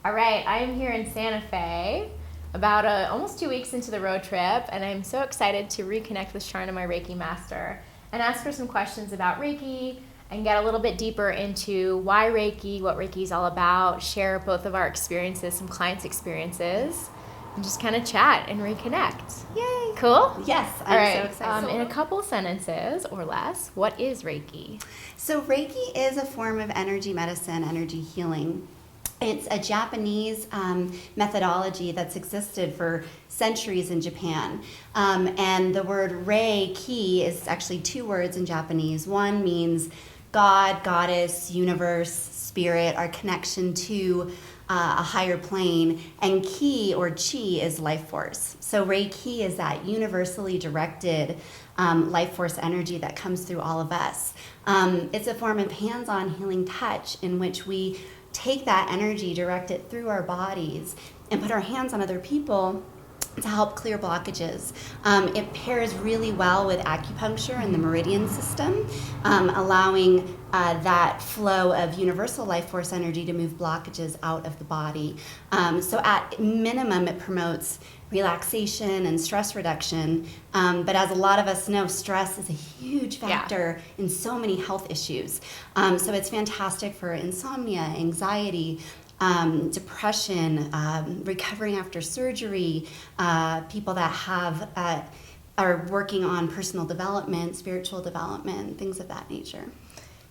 All right, I am here in Santa Fe, about almost 2 weeks into the road trip, and I'm so excited to reconnect with Sharna, my Reiki master, and ask her some questions about Reiki and get a little bit deeper into why Reiki, what Reiki is all about, share both of our experiences, some clients' experiences, and just kind of chat and reconnect. Yay! Cool? Yes, All right. so excited. In a couple sentences or less, what is Reiki? So Reiki is a form of energy medicine, energy healing. It's a Japanese methodology that's existed for centuries in Japan. And the word Reiki is actually two words in Japanese. One means God, goddess, universe, spirit, our connection to a higher plane, and ki or chi is life force. So Reiki is that universally directed life force energy that comes through all of us. It's a form of hands-on healing touch in which we take that energy, direct it through our bodies, and put our hands on other people to help clear blockages. It pairs really well with acupuncture and the meridian system, allowing that flow of universal life force energy to move blockages out of the body. So at minimum, it promotes relaxation and stress reduction. But as a lot of us know, stress is a huge factor in so many health issues. So it's fantastic for insomnia, anxiety, depression, recovering after surgery, people that have are working on personal development, spiritual development, things of that nature.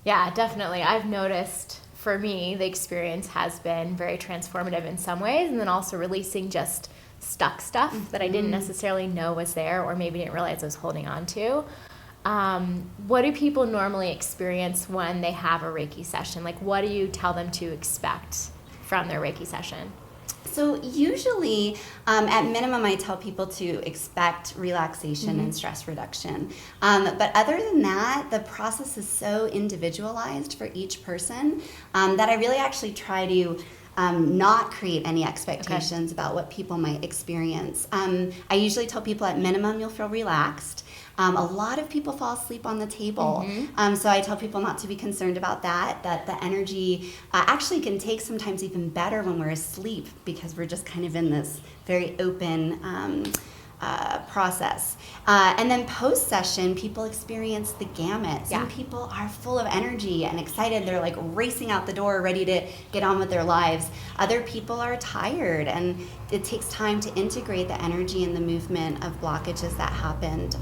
Yeah, definitely. I've noticed for me, the experience has been very transformative in some ways, and then also releasing just stuck stuff that I didn't necessarily know was there or maybe didn't realize I was holding on to. What do people normally experience when they have a Reiki session? Like, what do you tell them to expect from their Reiki session? So usually, at minimum, I tell people to expect relaxation and stress reduction. But other than that, the process is so individualized for each person that I really actually try to not create any expectations about what people might experience. I usually tell people at minimum, you'll feel relaxed. A lot of people fall asleep on the table. So I tell people not to be concerned about that the energy actually can take sometimes even better when we're asleep because we're just kind of in this very open process. And then post-session, people experience the gamut. Some people are full of energy and excited. They're like racing out the door, ready to get on with their lives. Other people are tired, and it takes time to integrate the energy and the movement of blockages that happened.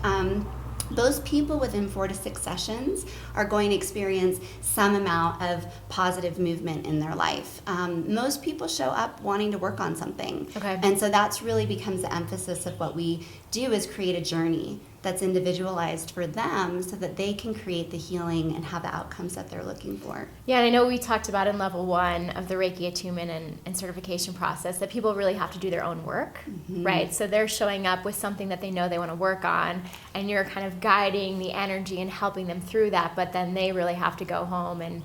Those people within 4 to 6 sessions are going to experience some amount of positive movement in their life. Most people show up wanting to work on something. And so that's really becomes the emphasis of what we do is create a journey that's individualized for them so that they can create the healing and have the outcomes that they're looking for. Yeah, and I know we talked about in level 1 of the Reiki attunement and certification process that people really have to do their own work, right? So they're showing up with something that they know they want to work on, and you're kind of guiding the energy and helping them through that, but then they really have to go home and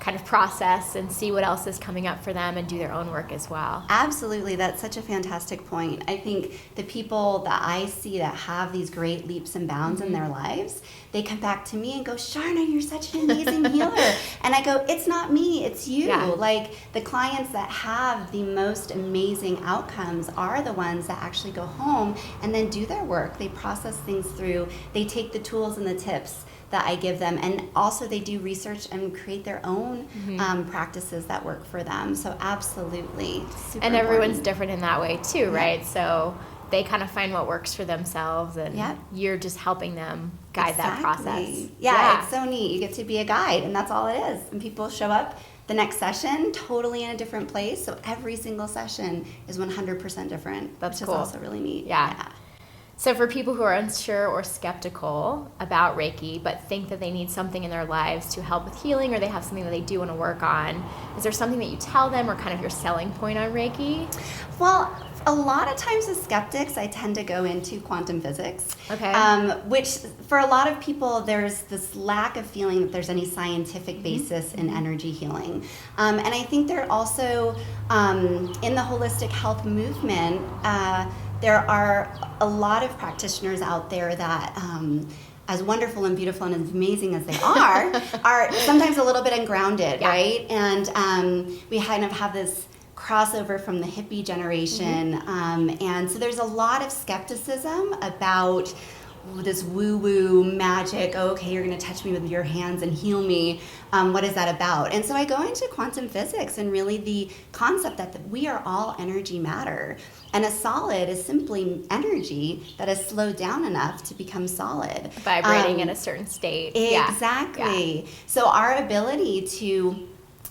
kind of process and see what else is coming up for them and do their own work as well. Absolutely. That's such a fantastic point. I think the people that I see that have these great leaps and bounds in their lives, they come back to me and go, Sharna, you're such an amazing healer. And I go, it's not me, it's you. Like the clients that have the most amazing outcomes are the ones that actually go home and then do their work. They process things through. They take the tools and the tips that I give them, and also they do research and create their own practices that work for them. So absolutely, super and everyone's important. different in that way too, right? So they kind of find what works for themselves, and you're just helping them guide that process. Yeah, it's so neat. You get to be a guide, and that's all it is. And people show up the next session totally in a different place, so every single session is 100% different. That's which cool. is also really neat. Yeah. So for people who are unsure or skeptical about Reiki but think that they need something in their lives to help with healing, or they have something that they do want to work on, is there something that you tell them or kind of your selling point on Reiki? Well, a lot of times as skeptics, I tend to go into quantum physics, which for a lot of people, there's this lack of feeling that there's any scientific basis in energy healing. And I think there also, in the holistic health movement, there are a lot of practitioners out there that, as wonderful and beautiful and as amazing as they are sometimes a little bit ungrounded, right? And we kind of have this crossover from the hippie generation. And so there's a lot of skepticism about this woo-woo magic. Oh, okay, you're going to touch me with your hands and heal me. What is that about? And so I go into quantum physics and really the concept that we are all energy matter. And a solid is simply energy that is slowed down enough to become solid. Vibrating in a certain state. Exactly. Yeah. So our ability to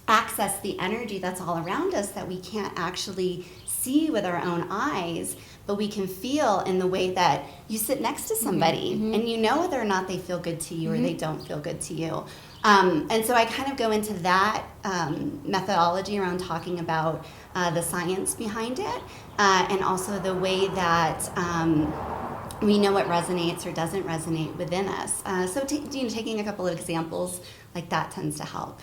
access the energy that's all around us that we can't actually see with our own eyes, but we can feel in the way that you sit next to somebody and you know whether or not they feel good to you or they don't feel good to you. And so I kind of go into that methodology around talking about the science behind it and also the way that we know what resonates or doesn't resonate within us. So taking a couple of examples like that tends to help.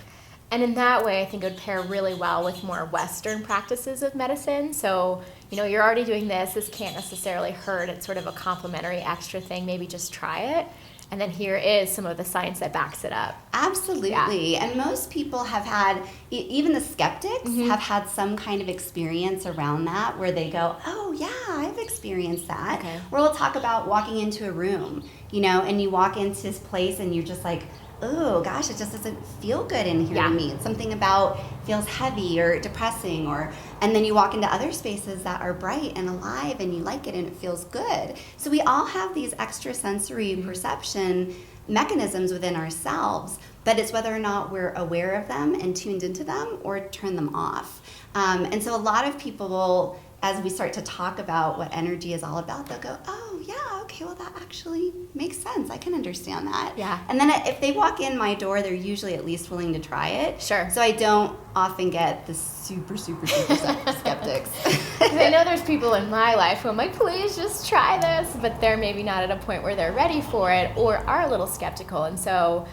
And in that way, I think it would pair really well with more Western practices of medicine. So, you're already doing this. This can't necessarily hurt. It's sort of a complementary extra thing. Maybe just try it. And then here is some of the science that backs it up. Absolutely. Yeah. And most people have had, even the skeptics have had some kind of experience around that where they go, oh, yeah, I've experienced that. Okay. Or we'll talk about walking into a room, and you walk into this place and you're just like, oh gosh, it just doesn't feel good in here to me. It's something about feels heavy or depressing, and then you walk into other spaces that are bright and alive and you like it and it feels good. So we all have these extrasensory perception mechanisms within ourselves, but it's whether or not we're aware of them and tuned into them or turn them off. And so a lot of people will, as we start to talk about what energy is all about, they'll go, oh, yeah, okay, well, that actually makes sense. I can understand that. Yeah. And then if they walk in my door, they're usually at least willing to try it. Sure. So I don't often get the super skeptics. I know there's people in my life who I'm like, please just try this, but they're maybe not at a point where they're ready for it or are a little skeptical. And so,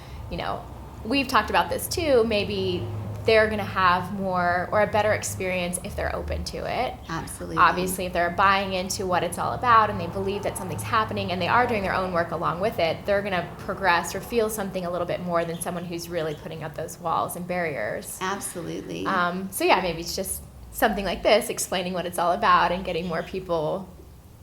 we've talked about this too. Maybe they're going to have more or a better experience if they're open to it. Absolutely. Obviously, if they're buying into what it's all about and they believe that something's happening and they are doing their own work along with it, they're going to progress or feel something a little bit more than someone who's really putting up those walls and barriers. Absolutely. So yeah, maybe it's just something like this, explaining what it's all about and getting more people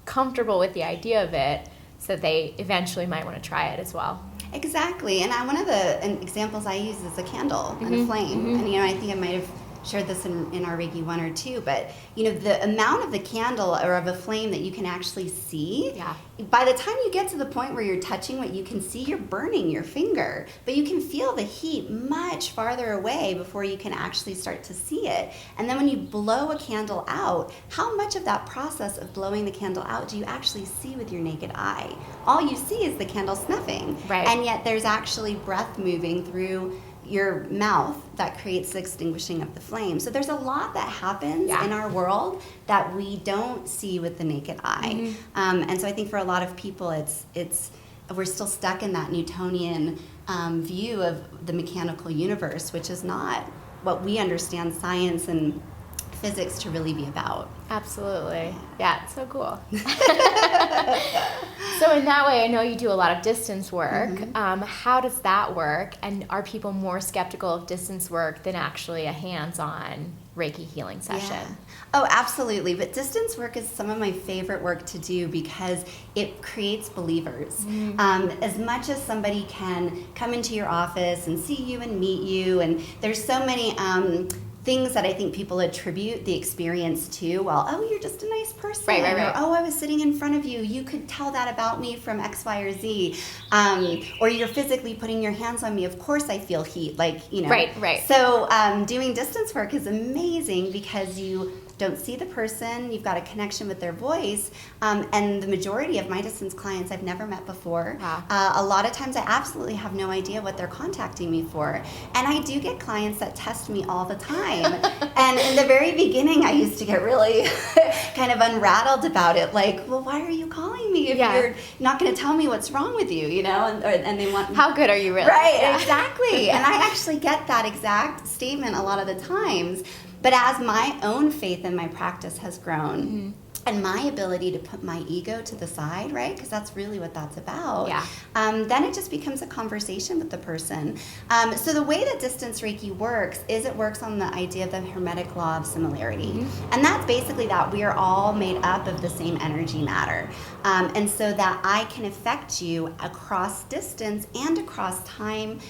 comfortable with the idea of it so that they eventually might want to try it as well. Exactly. And one of the examples I use is a candle and a flame. And, I think I might have shared this in our Reiki 1 or 2, but, the amount of the candle or of a flame that you can actually see, by the time you get to the point where you're touching what you can see, you're burning your finger. But you can feel the heat much farther away before you can actually start to see it. And then when you blow a candle out, how much of that process of blowing the candle out do you actually see with your naked eye? All you see is the candle snuffing. Right. And yet there's actually breath moving through your mouth that creates the extinguishing of the flame. So there's a lot that happens in our world that we don't see with the naked eye. And so I think for a lot of people, it's we're still stuck in that Newtonian view of the mechanical universe, which is not what we understand science and physics to really be about. Absolutely. Yeah, it's so cool. So in that way, I know you do a lot of distance work. How does that work? And are people more skeptical of distance work than actually a hands-on Reiki healing session? Yeah. Oh, absolutely. But distance work is some of my favorite work to do because it creates believers. As much as somebody can come into your office and see you and meet you, and there's so many things that I think people attribute the experience to. Well, oh, you're just a nice person. Right. Or, oh, I was sitting in front of you. You could tell that about me from X, Y, or Z. Or you're physically putting your hands on me. Of course I feel heat. Right. So doing distance work is amazing because you don't see the person, you've got a connection with their voice, and the majority of my distance clients I've never met before. Wow. A lot of times I absolutely have no idea what they're contacting me for. And I do get clients that test me all the time. And in the very beginning, I used to get really kind of unrattled about it, like, well, why are you calling me if you're not going to tell me what's wrong with you, and they want... How good are you really? Right, exactly. And I actually get that exact statement a lot of the times. But as my own faith in my practice has grown, and my ability to put my ego to the side, right? Because that's really what that's about. Yeah. Then it just becomes a conversation with the person. So the way that distance Reiki works is it works on the idea of the Hermetic law of similarity. Mm-hmm. And that's basically that we are all made up of the same energy matter. And so that I can affect you across distance and across time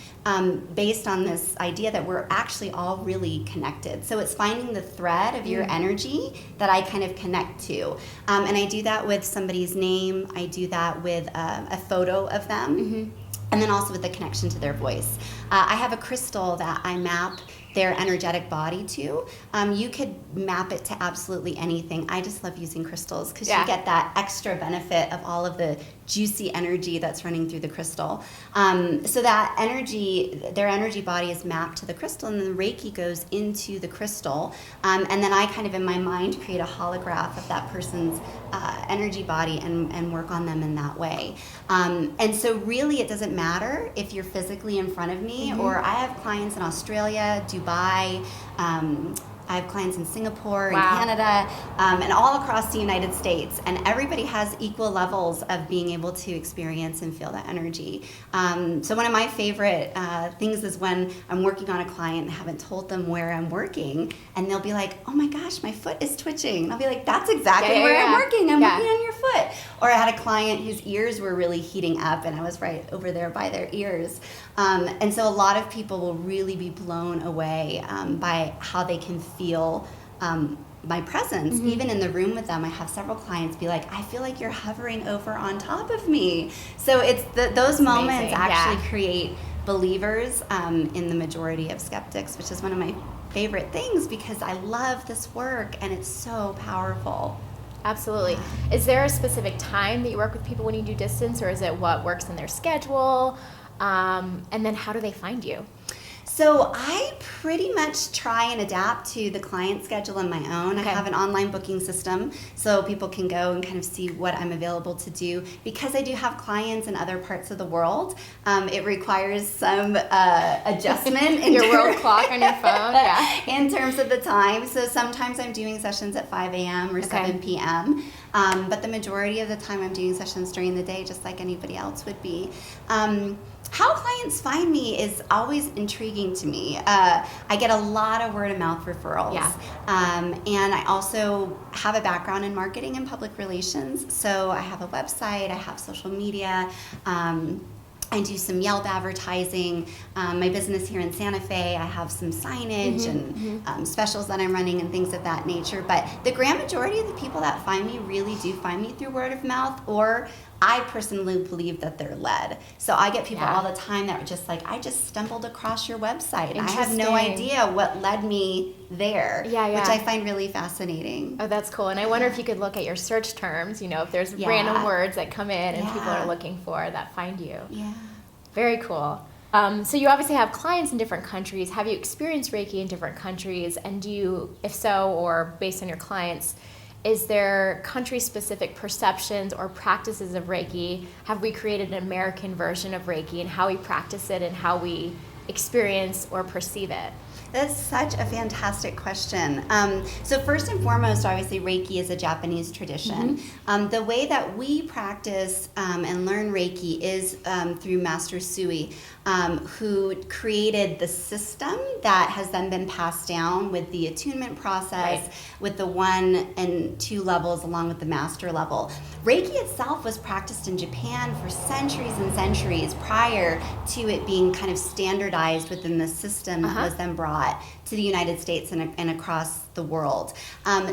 based on this idea that we're actually all really connected. So it's finding the thread of your energy that I kind of connect to. And I do that with somebody's name. I do that with a photo of them. Mm-hmm. And then also with the connection to their voice. I have a crystal that I map their energetic body to. You could map it to absolutely anything. I just love using crystals because you get that extra benefit of all of the juicy energy that's running through the crystal. So that energy, their energy body is mapped to the crystal, and then Reiki goes into the crystal. And then I kind of in my mind create a holograph of that person's energy body and work on them in that way. And so really it doesn't matter if you're physically in front of me, mm-hmm. or I have clients in Australia, Dubai, I have clients in Singapore, wow. and Canada, and all across the United States. And everybody has equal levels of being able to experience and feel that energy. So one of my favorite things is when I'm working on a client and haven't told them where I'm working, and they'll be like, oh my gosh, my foot is twitching. And I'll be like, that's exactly where I'm working. I'm working on your foot. Or I had a client whose ears were really heating up, and I was right over there by their ears. And so a lot of people will really be blown away by how they can feel my presence. Mm-hmm. Even in the room with them, I have several clients be like, I feel like you're hovering over on top of me. So it's those moments actually create believers in the majority of skeptics, which is one of my favorite things because I love this work and it's so powerful. Absolutely. Is there a specific time that you work with people when you do distance, or is it what works in their schedule? And then how do they find you? So I pretty much try and adapt to the client schedule on my own. Okay. I have an online booking system so people can go and kind of see what I'm available to do. Because I do have clients in other parts of the world, it requires some adjustment in your world clock on your phone, in terms of the time. So sometimes I'm doing sessions at 5 a.m. or 7 p.m., but the majority of the time I'm doing sessions during the day, just like anybody else would be. How clients find me is always intriguing to me. I get a lot of word of mouth referrals. Yeah. And I also have a background in marketing and public relations. So I have a website, I have social media. I do some Yelp advertising. My business here in Santa Fe, I have some signage and specials that I'm running and things of that nature. But the grand majority of the people that find me really do find me through word of mouth, or I personally believe that they're led. So I get people all the time that are just like, I just stumbled across your website. I have no idea what led me there, which I find really fascinating. Oh, that's cool. And I wonder if you could look at your search terms, if there's random words that come in and people are looking for that find you. Yeah. Very cool. So you obviously have clients in different countries. Have you experienced Reiki in different countries? And do you, if so, or based on your clients, is there country-specific perceptions or practices of Reiki? Have we created an American version of Reiki and how we practice it and how we experience or perceive it? That's such a fantastic question. So first and foremost, obviously, Reiki is a Japanese tradition. Mm-hmm. The way that we practice and learn Reiki is through Master Sui, who created the system that has then been passed down with the attunement process, with the 1 and 2 levels along with the master level. Reiki itself was practiced in Japan for centuries and centuries prior to it being kind of standardized within the system that was then brought to the United States and across the world.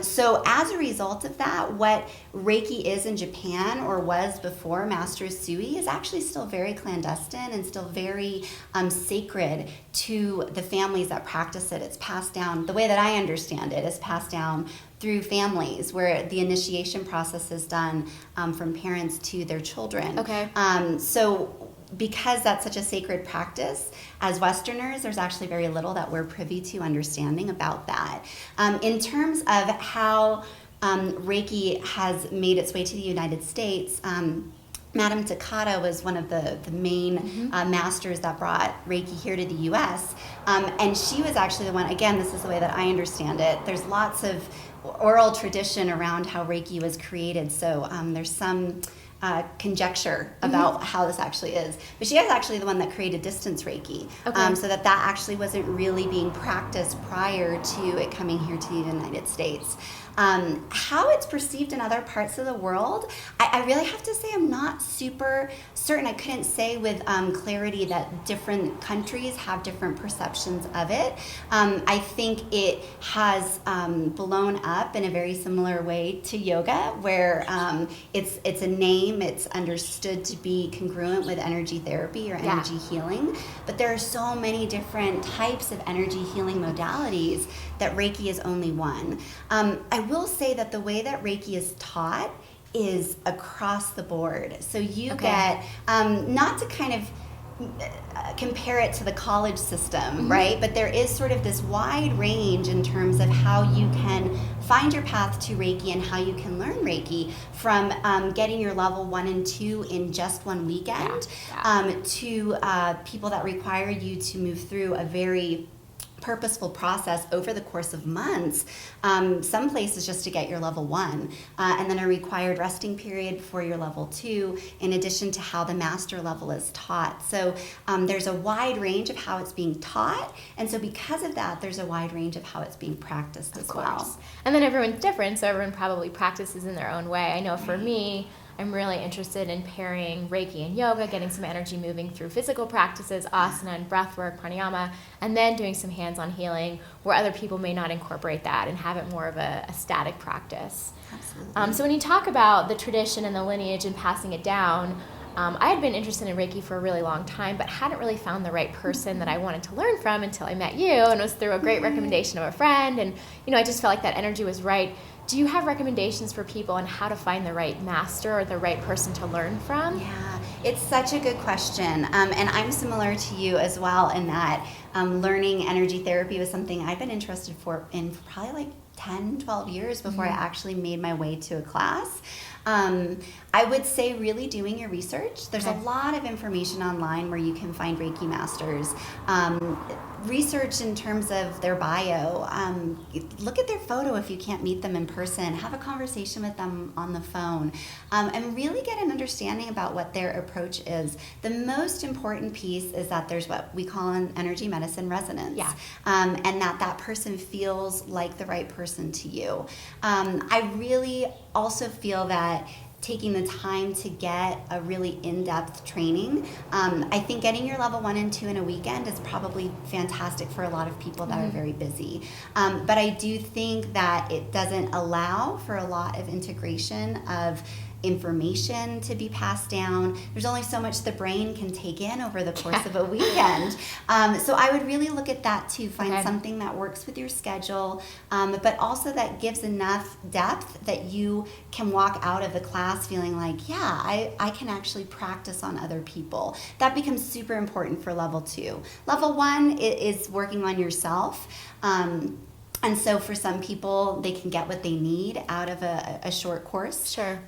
So as a result of that, what Reiki is in Japan, or was before Master Sui, is actually still very clandestine and still very sacred to the families that practice it. It's passed down, the way that I understand it, is passed down through families where the initiation process is done from parents to their children. Okay. So because that's such a sacred practice, as Westerners, there's actually very little that we're privy to understanding about that. In terms of how Reiki has made its way to the United States, Madame Takata was one of the main masters that brought Reiki here to the U.S. And she was actually the one, again, this is the way that I understand it, there's lots of oral tradition around how Reiki was created. So there's some conjecture about how this actually is. But she is actually the one that created distance Reiki. So that actually wasn't really being practiced prior to it coming here to the United States. How it's perceived in other parts of the world, I really have to say I'm not super certain. I couldn't say with clarity that different countries have different perceptions of it. I think it has blown up in a very similar way to yoga, where it's a name, it's understood to be congruent with energy therapy or energy healing. But there are so many different types of energy healing modalities that Reiki is only one. I will say that the way that Reiki is taught is across the board. So you get, not to kind of compare it to the college system, right? But there is sort of this wide range in terms of how you can find your path to Reiki and how you can learn Reiki, from getting your level 1 and 2 in just one weekend to people that require you to move through a very purposeful process over the course of months. Some places just to get your level 1, and then a required resting period for your level 2, in addition to how the master level is taught. So there's a wide range of how it's being taught, and so because of that, there's a wide range of how it's being practiced as well. And then everyone's different, so everyone probably practices in their own way. I know for me, I'm really interested in pairing Reiki and yoga, getting some energy moving through physical practices, asana and breathwork, pranayama, and then doing some hands-on healing where other people may not incorporate that and have it more of a static practice. Absolutely. So when you talk about the tradition and the lineage and passing it down, I had been interested in Reiki for a really long time, but hadn't really found the right person that I wanted to learn from until I met you, and it was through a great recommendation of a friend, and I just felt like that energy was right. Do you have recommendations for people on how to find the right master or the right person to learn from? Yeah, it's such a good question. And I'm similar to you as well in that learning energy therapy was something I've been interested in for probably like 10, 12 years before I actually made my way to a class. I would say really doing your research. There's a lot of information online where you can find Reiki masters. Research in terms of their bio. Look at their photo if you can't meet them in person. Have a conversation with them on the phone. And really get an understanding about what their approach is. The most important piece is that there's what we call an energy medicine resonance. And that person feels like the right person to you. I really also feel that taking the time to get a really in-depth training. I think getting your level 1 and 2 in a weekend is probably fantastic for a lot of people that are very busy. But I do think that it doesn't allow for a lot of integration of information to be passed down. There's only so much the brain can take in over the course of a weekend. So I would really look at that too. Find something that works with your schedule, but also that gives enough depth that you can walk out of the class feeling like, I can actually practice on other people. That becomes super important for level 2. Level 1 is working on yourself. And so for some people, they can get what they need out of a short course. Sure.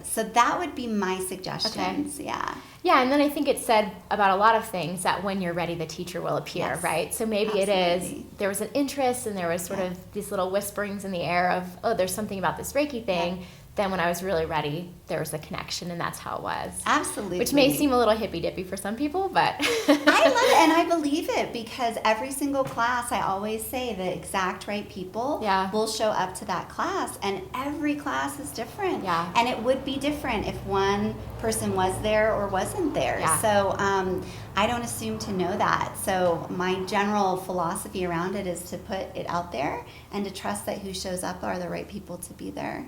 So that would be my suggestions. Yeah, and then I think it's said about a lot of things that when you're ready, the teacher will appear, right? So maybe it is, there was an interest and there was sort of these little whisperings in the air of, there's something about this Reiki thing. Then when I was really ready, there was a connection, and that's how it was. Absolutely. Which may seem a little hippy-dippy for some people, but... I love it, and I believe it, because every single class, I always say the exact right people will show up to that class, and every class is different. And it would be different if one person was there or wasn't there. So I don't assume to know that. So my general philosophy around it is to put it out there and to trust that who shows up are the right people to be there.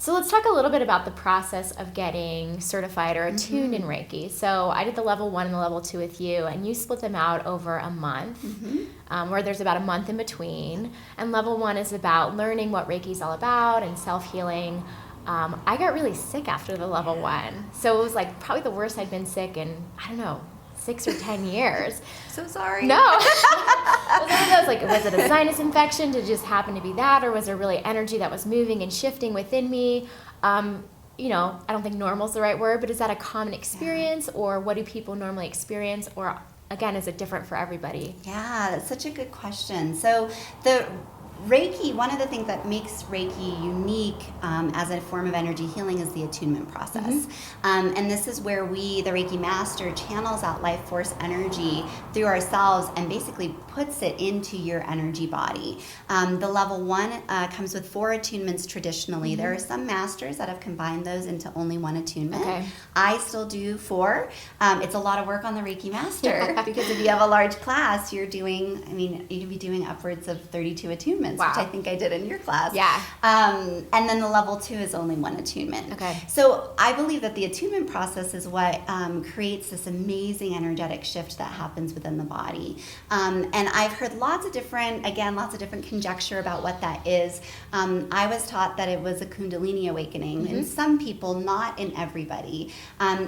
So let's talk a little bit about the process of getting certified or attuned in Reiki. So I did the level 1 and the level 2 with you, and you split them out over a month, where there's about a month in between. And level 1 is about learning what Reiki is all about and self-healing. I got really sick after the level 1. So it was like probably the worst I'd been sick in, 6 or 10 years. So sorry. No. It was one of those, like, was it a sinus infection? Did it just happen to be that? Or was there really energy that was moving and shifting within me? I don't think normal is the right word, but is that a common experience? Or what do people normally experience? Or, again, is it different for everybody? Yeah, that's such a good question. So the Reiki, one of the things that makes Reiki unique as a form of energy healing is the attunement process. And this is where we, the Reiki master, channels out life force energy through ourselves and basically puts it into your energy body. The level 1 comes with 4 attunements traditionally. There are some masters that have combined those into only 1 attunement. Okay. I still do 4. It's a lot of work on the Reiki master because if you have a large class, you're doing, you could be doing upwards of 32 attunements. Wow. Which I think I did in your class. Yeah. And then the level 2 is only 1 attunement. Okay. So I believe that the attunement process is what creates this amazing energetic shift that happens within the body. And I've heard lots of different conjecture about what that is. I was taught that it was a Kundalini awakening in some people, not in everybody,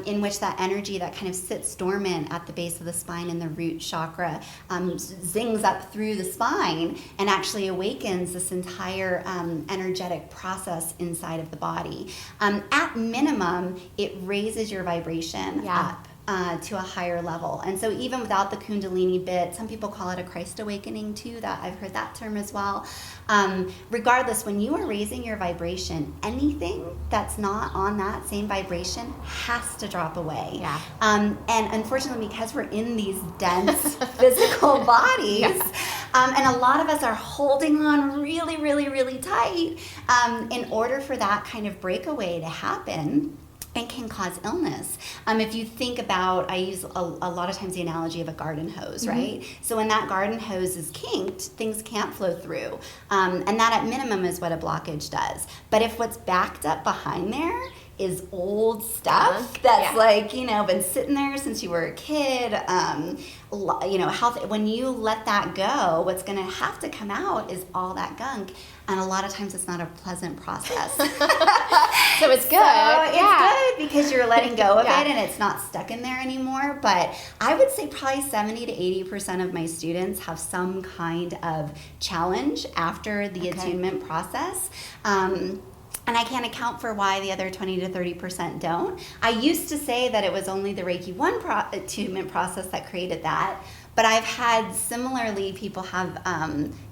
in which that energy that kind of sits dormant at the base of the spine in the root chakra zings up through the spine and actually awakens this entire energetic process inside of the body. At minimum, it raises your vibration up to a higher level. And so even without the Kundalini bit, some people call it a Christ awakening too, that I've heard that term as well. Regardless, when you are raising your vibration, anything that's not on that same vibration has to drop away. Yeah. And unfortunately, because we're in these dense physical bodies, and a lot of us are holding on really, really, really tight, in order for that kind of breakaway to happen, and can cause illness. If you think about, I use a lot of times the analogy of a garden hose, right? So when that garden hose is kinked, things can't flow through. And that at minimum is what a blockage does. But if what's backed up behind there is old stuff that's been sitting there since you were a kid, health, when you let that go, what's going to have to come out is all that gunk. And a lot of times it's not a pleasant process. So it's good. It's good because you're letting go of it and it's not stuck in there anymore. But I would say probably 70 to 80% of my students have some kind of challenge after the attunement process. And I can't account for why the other 20 to 30% don't. I used to say that it was only the Reiki 1 attunement process that created that. But I've had similarly people have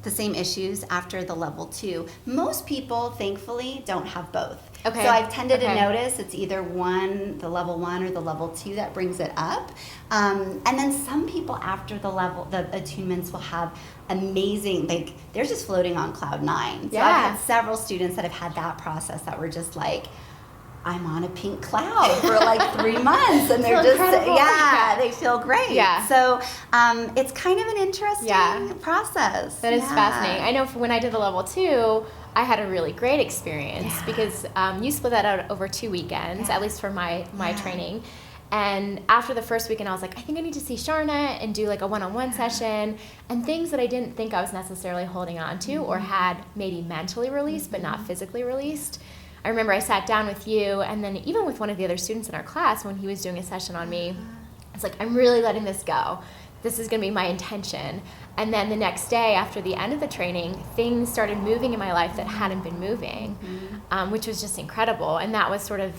the same issues after the level 2. Most people, thankfully, don't have both. Okay. So I've tended to notice it's either the level 1 or the level 2 that brings it up. And then some people after the attunements will have amazing, they're just floating on cloud 9. So I've had several students that have had that process that were just like, I'm on a pink cloud for like 3 months, and they're just they feel great. Yeah. So it's kind of an interesting process. That is fascinating. I know when I did the level 2, I had a really great experience because you split that out over 2 weekends, at least for my training. And after the first weekend, I was like, I think I need to see Sharna and do like a one-on-one session, and things that I didn't think I was necessarily holding on to or had maybe mentally released but not physically released. I remember I sat down with you, and then even with one of the other students in our class when he was doing a session on me, it's like, I'm really letting this go. This is going to be my intention. And then the next day after the end of the training, things started moving in my life that hadn't been moving, which was just incredible. And that was sort of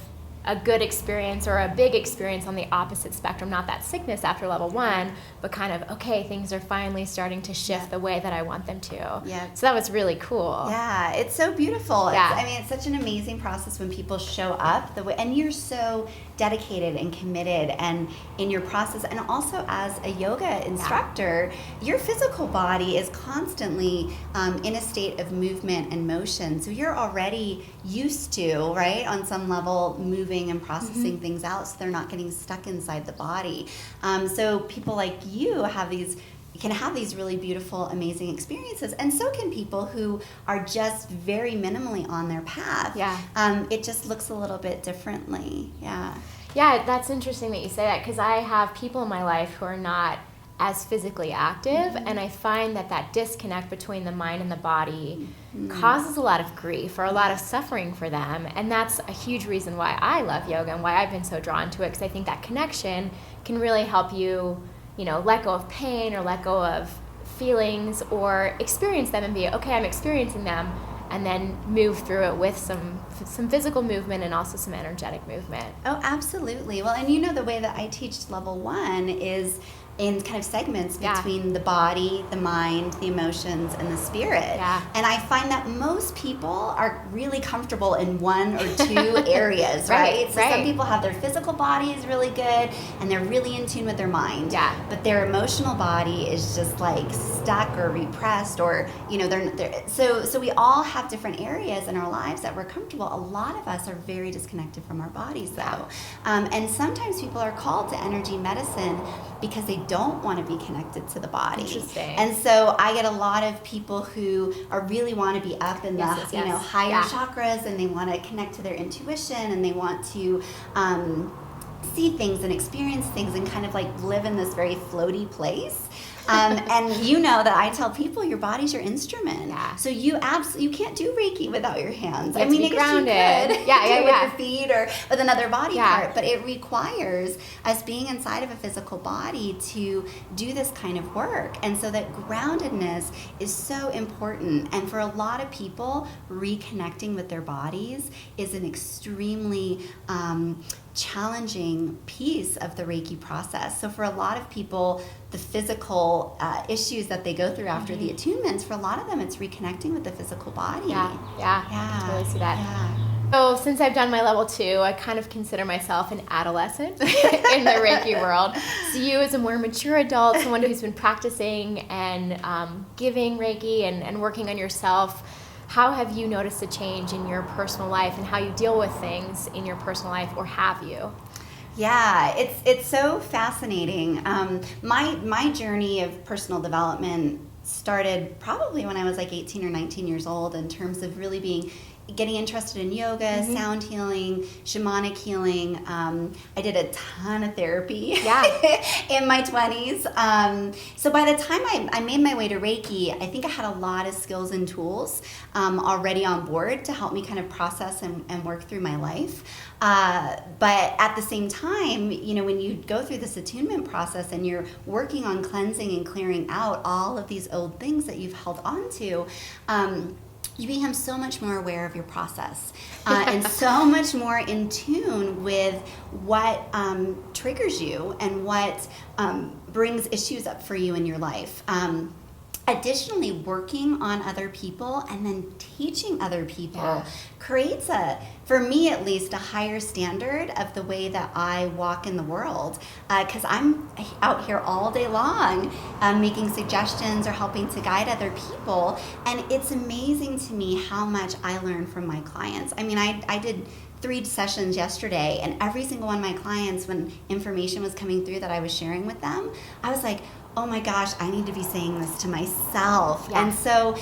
a good experience or a big experience on the opposite spectrum, not that sickness after level 1, but kind of, okay, things are finally starting to shift the way that I want them to. Yeah. So that was really cool. Yeah, it's so beautiful. Yeah. It's such an amazing process when people show up the way, and you're so dedicated and committed and in your process. And also as a yoga instructor, your physical body is constantly in a state of movement and motion. So you're already used to, right, on some level, moving and processing things out so they're not getting stuck inside the body. So people like you can have these really beautiful, amazing experiences, and so can people who are just very minimally on their path. Yeah. It just looks a little bit differently. Yeah. Yeah, that's interesting that you say that, because I have people in my life who are not as physically active, and I find that disconnect between the mind and the body causes a lot of grief or a lot of suffering for them, and that's a huge reason why I love yoga and why I've been so drawn to it, because I think that connection can really help you, let go of pain or let go of feelings or experience them and be, okay, I'm experiencing them, and then move through it with some physical movement and also some energetic movement. Oh, absolutely. Well, and the way that I teach level 1 is in kind of segments Yeah. between the body, the mind, the emotions, and the spirit. Yeah. And I find that most people are really comfortable in one or two areas, right? So some people have their physical body is really good and they're really in tune with their mind. Yeah. But their emotional body is just like stuck or repressed, or they're so we all have different areas in our lives that we're comfortable. A lot of us are very disconnected from our bodies, though. And sometimes people are called to energy medicine because they don't want to be connected to the body. Interesting. And so I get a lot of people who really want to be up in the higher chakras, and they want to connect to their intuition, and they want to see things and experience things and kind of like live in this very floaty place. And that I tell people your body's your instrument. Yeah. So you can't do Reiki without your hands. You have to be grounded. With your feet or with another body part, but it requires us being inside of a physical body to do this kind of work. And so that groundedness is so important. And for a lot of people, reconnecting with their bodies is an extremely challenging piece of the Reiki process. So for a lot of people, the physical issues that they go through after the attunements, for a lot of them, it's reconnecting with the physical body. Yeah. I totally see that. Yeah. So since I've done my level 2, I kind of consider myself an adolescent in the Reiki world. So you, as a more mature adult, someone who's been practicing and giving Reiki and working on yourself, how have you noticed a change in your personal life and how you deal with things in your personal life, or have you? Yeah, it's so fascinating. My journey of personal development started probably when I was like 18 or 19 years old, in terms of really getting interested in yoga, sound healing, shamanic healing. I did a ton of therapy in my 20s. So by the time I made my way to Reiki, I think I had a lot of skills and tools already on board to help me kind of process and work through my life. But at the same time, when you go through this attunement process and you're working on cleansing and clearing out all of these old things that you've held on to, you become so much more aware of your process and so much more in tune with what triggers you and what brings issues up for you in your life. Additionally, working on other people and then teaching other people creates for me at least, a higher standard of the way that I walk in the world. Because I'm out here all day long making suggestions or helping to guide other people. And it's amazing to me how much I learn from my clients. I mean, I did 3 sessions yesterday, and every single one of my clients, when information was coming through that I was sharing with them, I was like, oh my gosh, I need to be saying this to myself. Yeah. And so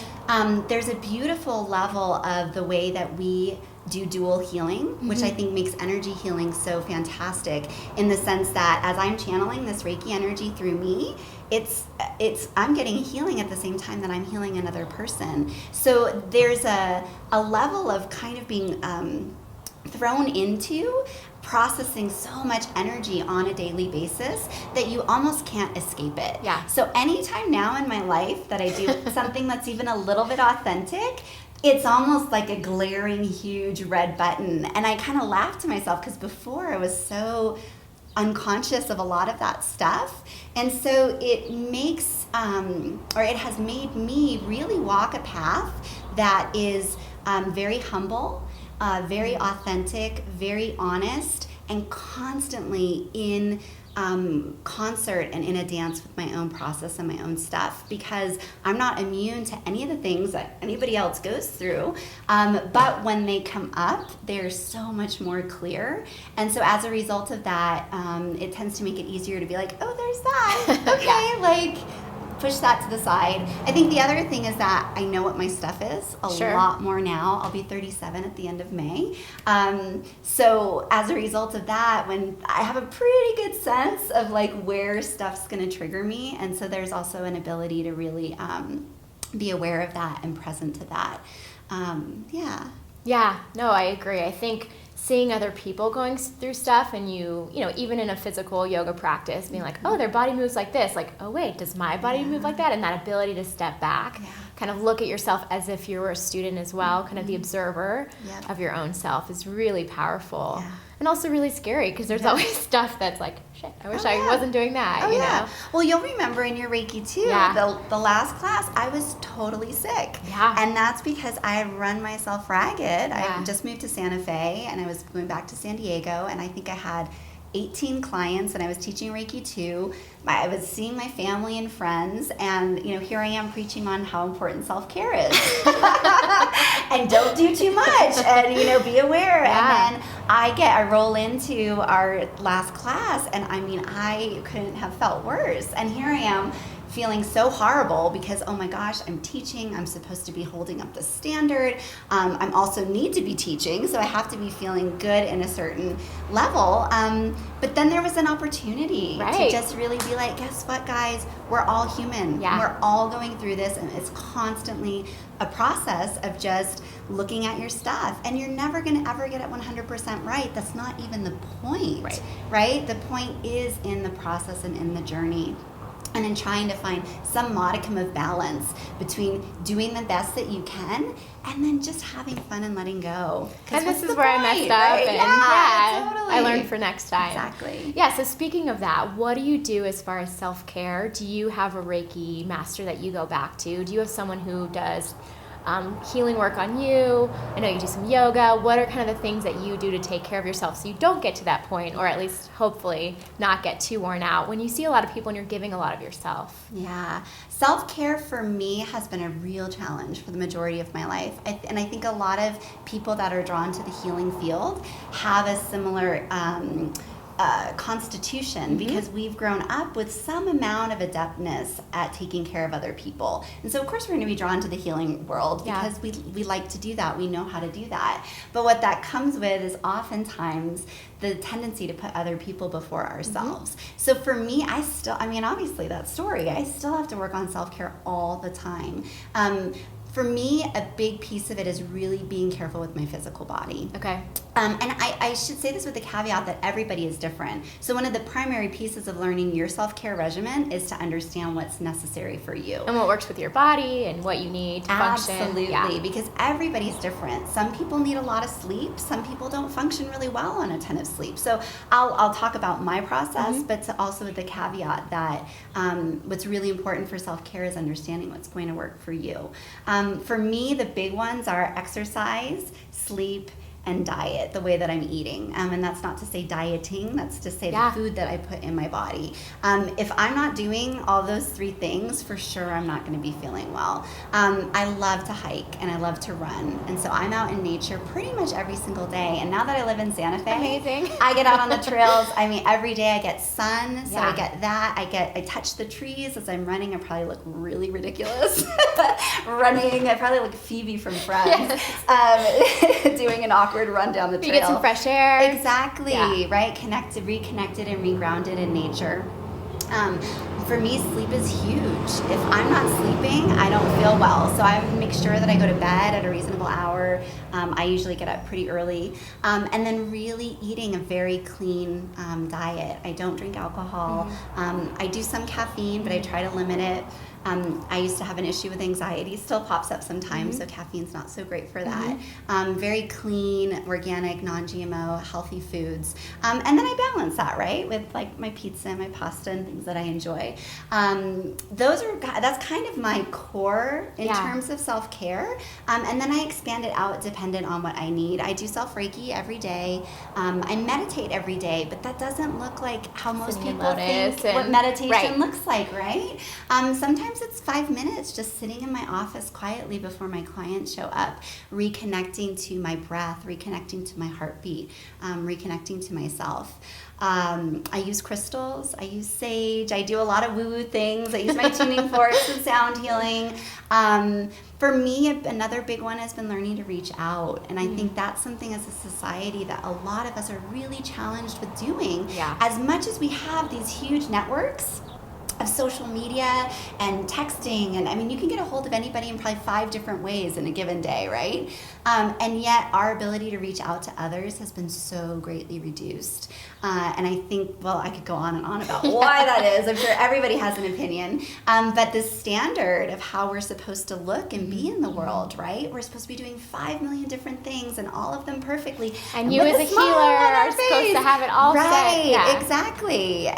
there's a beautiful level of the way that we do dual healing, which I think makes energy healing so fantastic, in the sense that as I'm channeling this Reiki energy through me, I'm getting healing at the same time that I'm healing another person. So there's a level of kind of being thrown into processing so much energy on a daily basis that you almost can't escape it. Yeah. So anytime now in my life that I do something that's even a little bit authentic, it's almost like a glaring huge red button. And I kind of laugh to myself, because before I was so unconscious of a lot of that stuff. And so it makes, or it has made me really walk a path that is very humble, very authentic, very honest, and constantly in concert and in a dance with my own process and my own stuff, because I'm not immune to any of the things that anybody else goes through. But when they come up, they're so much more clear. And so as a result of that, it tends to make it easier to be like, oh, there's that. Okay, like push that to the side. I think the other thing is that I know what my stuff is a lot more now. I'll be 37 at the end of May. So as a result of that, when I have a pretty good sense of like where stuff's going to trigger me. And so there's also an ability to really be aware of that and present to that. Yeah, no, I agree. I think seeing other people going through stuff, and you know, even in a physical yoga practice, being like, oh, their body moves like this, like, oh wait, does my body move like that? And that ability to step back, kind of look at yourself as if you were a student as well, kind of the observer of your own self, is really powerful. And also really scary because there's always stuff that's like, shit, I wish I wasn't doing that, you know? Well, you'll remember in your Reiki too, the last class, I was totally sick. Yeah. And that's because I had run myself ragged. Yeah. I just moved to Santa Fe and I was going back to San Diego, and I think I had 18 clients, and I was teaching Reiki too. I was seeing my family and friends, and here I am preaching on how important self-care is. And don't do too much, and be aware. Yeah. And then I roll into our last class, and I couldn't have felt worse. And here I am feeling so horrible because, oh my gosh, I'm teaching, I'm supposed to be holding up the standard, I'm also need to be teaching, so I have to be feeling good in a certain level, but then there was an opportunity to just really be like, guess what, guys, we're all human, we're all going through this, and it's constantly a process of just looking at your stuff, and you're never going to ever get it 100% right. That's not even the point, right? The point is in the process and in the journey. And in trying to find some modicum of balance between doing the best that you can and then just having fun and letting go. And this is where I messed up. And totally. I learned for next time. Exactly. Yeah, so speaking of that, what do you do as far as self-care? Do you have a Reiki master that you go back to? Do you have someone who does healing work on you? I know you do some yoga. What are kind of the things that you do to take care of yourself so you don't get to that point, or at least hopefully not get too worn out when you see a lot of people and you're giving a lot of yourself? Yeah. Self-care for me has been a real challenge for the majority of my life. And I think a lot of people that are drawn to the healing field have a similar constitution, because we've grown up with some amount of adeptness at taking care of other people. And so of course we're going to be drawn to the healing world because we like to do that. We know how to do that. But what that comes with is oftentimes the tendency to put other people before ourselves. So for me, obviously that story, I still have to work on self-care all the time. For me, a big piece of it is really being careful with my physical body. Okay. And I should say this with the caveat that everybody is different. So one of the primary pieces of learning your self-care regimen is to understand what's necessary for you. And what works with your body and what you need to function. Absolutely, because everybody's different. Some people need a lot of sleep. Some people don't function really well on a ton of sleep. So I'll talk about my process, but also with the caveat that what's really important for self-care is understanding what's going to work for you. For me, the big ones are exercise, sleep, and diet, the way that I'm eating. And that's not to say dieting, that's to say the food that I put in my body. If I'm not doing all those three things, for sure I'm not gonna be feeling well. I love to hike and I love to run. And so I'm out in nature pretty much every single day. And now that I live in Santa Fe, amazing. I get out on the trails. Every day I get sun, so I get that. I touch the trees as I'm running. I probably look really ridiculous running. I probably look Phoebe from Friends, doing an awkward run down the trail. You get some fresh air. Exactly, right? Reconnected and regrounded in nature. For me, sleep is huge. If I'm not sleeping, I don't feel well. So I make sure that I go to bed at a reasonable hour. I usually get up pretty early. And then really eating a very clean diet. I don't drink alcohol. I do some caffeine, but I try to limit it. I used to have an issue with anxiety, still pops up sometimes, so caffeine's not so great for that. Very clean, organic, non-GMO, healthy foods. And then I balance that, right, with like my pizza and my pasta and things that I enjoy. That's kind of my core in terms of self-care. And then I expand it out dependent on what I need. I do self-Reiki every day. I meditate every day, but that doesn't look like how most people think what meditation looks like, right? Sometimes it's 5 minutes just sitting in my office quietly before my clients show up, reconnecting to my breath, reconnecting to my heartbeat, reconnecting to myself. I use crystals, I use sage, I do a lot of woo-woo things, I use my tuning forks and sound healing. For me, another big one has been learning to reach out, and I think that's something as a society that a lot of us are really challenged with doing. As much as we have these huge networks of social media and texting connecting. And I mean, you can get a hold of anybody in probably 5 different ways in a given day, right? And yet our ability to reach out to others has been so greatly reduced. And I think, well, I could go on and on about why that is. I'm sure everybody has an opinion. But the standard of how we're supposed to look and be in the world, right? We're supposed to be doing 5 million different things and all of them perfectly. And you as a healer are supposed to have it all set. Right, exactly.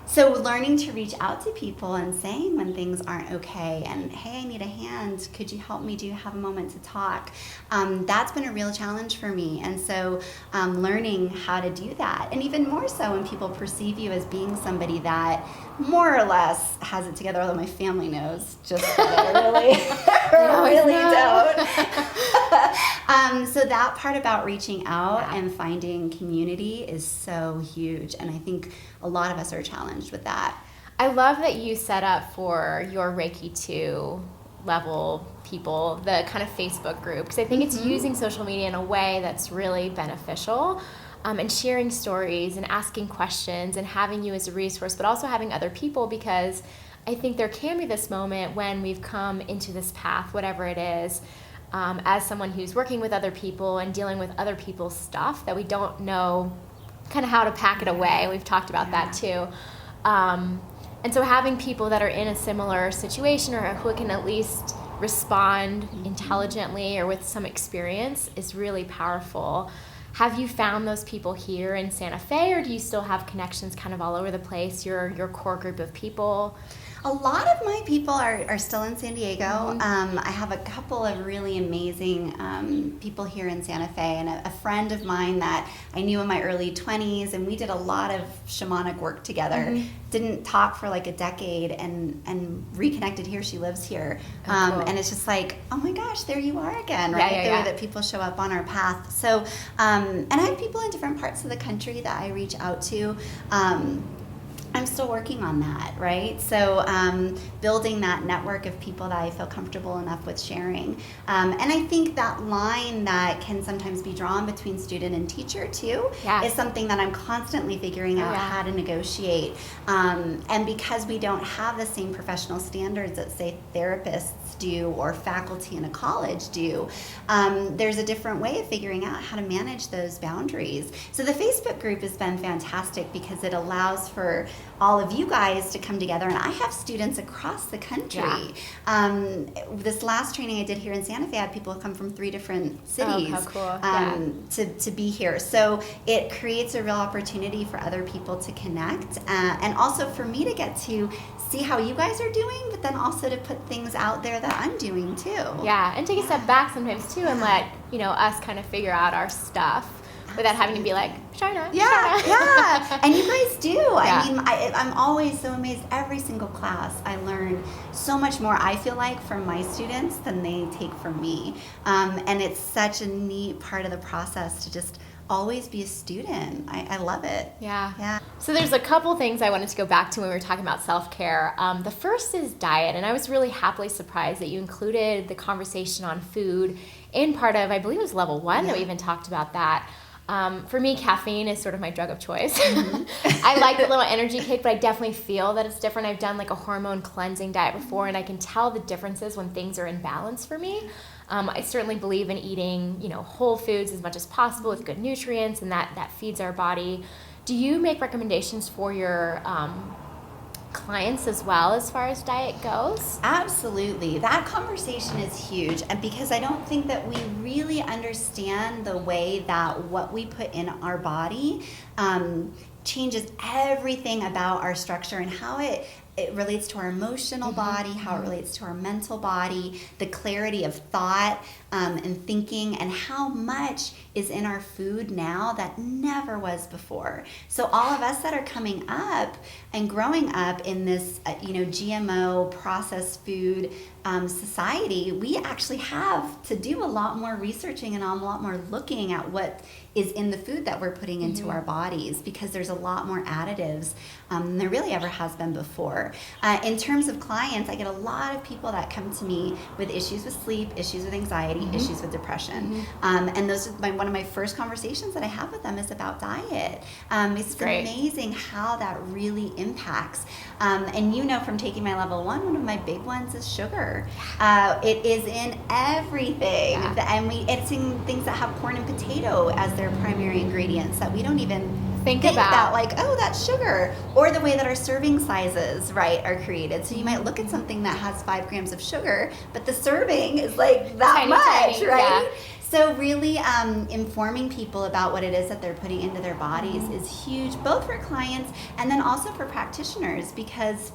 So learning to reach out to people and saying when things aren't okay and, hey, I need a hand. Could you help me? Do you have a moment to talk? That's been a real challenge for me. And so learning how to do that. And even more so when people perceive you as being somebody that more or less has it together, although my family knows just that I really don't. So that part about reaching out and finding community is so huge. And I think a lot of us are challenged with that. I love that you set up for your Reiki 2 level people, the kind of Facebook group, because I think it's using social media in a way that's really beneficial. And sharing stories and asking questions and having you as a resource, but also having other people, because I think there can be this moment when we've come into this path, whatever it is, as someone who's working with other people and dealing with other people's stuff, that we don't know kind of how to pack it away. We've talked about that too. And so having people that are in a similar situation or who can at least respond intelligently or with some experience is really powerful. Have you found those people here in Santa Fe, or do you still have connections kind of all over the place, your core group of people? A lot of my people are still in San Diego. I have a couple of really amazing people here in Santa Fe, and a friend of mine that I knew in my early 20s, and we did a lot of shamanic work together. Didn't talk for like a decade and reconnected here. She lives here. Cool. And it's just like, oh my gosh, there you are again, right? The way that people show up on our path. So, and I have people in different parts of the country that I reach out to. I'm still working on that, right? So building that network of people that I feel comfortable enough with sharing. And I think that line that can sometimes be drawn between student and teacher too is something that I'm constantly figuring out how to negotiate. And because we don't have the same professional standards that, say, therapists do or faculty in a college do, there's a different way of figuring out how to manage those boundaries. So the Facebook group has been fantastic because it allows for all of you guys to come together, and I have students across the country. This last training I did here in Santa Fe, I had people come from 3 different cities to be here. So it creates a real opportunity for other people to connect, and also for me to get to see how you guys are doing, but then also to put things out there that I'm doing too. Yeah, and take a step back sometimes too, and let us kind of figure out our stuff without having to be like, Sharna. Yeah. And you guys do. I mean, I'm always so amazed. Every single class, I learn so much more, I feel like, from my students than they take from me. And it's such a neat part of the process to just always be a student. I love it. Yeah. So there's a couple things I wanted to go back to when we were talking about self-care. The first is diet, and I was really happily surprised that you included the conversation on food in part of, I believe it was level 1 that we even talked about that. For me, caffeine is sort of my drug of choice. I like the little energy kick, but I definitely feel that it's different. I've done like a hormone cleansing diet before, and I can tell the differences when things are in balance for me. I certainly believe in eating, whole foods as much as possible with good nutrients, and that feeds our body. Do you make recommendations for your clients as well as far as diet goes? Absolutely. That conversation is huge, and because I don't think that we really understand the way that what we put in our body changes everything about our structure and how it relates to our emotional body, how it relates to our mental body, the clarity of thought and thinking, and how much is in our food now that never was before. So all of us that are coming up and growing up in this, GMO processed food society, we actually have to do a lot more researching and a lot more looking at what is in the food that we're putting into our bodies, because there's a lot more additives than there really ever has been before. sure. In terms of clients, I get a lot of people that come to me with issues with sleep, issues with anxiety, issues with depression. And those are one of my first conversations that I have with them is about diet. It's amazing how that really impacts. And you know from taking my level one of my big ones is sugar. It is in everything. And it's in things that have corn and potato as their primary ingredients that we don't even think about, like, oh, that's sugar, or the way that our serving sizes, right, are created. So you might look at something that has 5 grams of sugar, but the serving is like that much, right? Yeah. So really informing people about what it is that they're putting into their bodies is huge, both for clients and then also for practitioners, because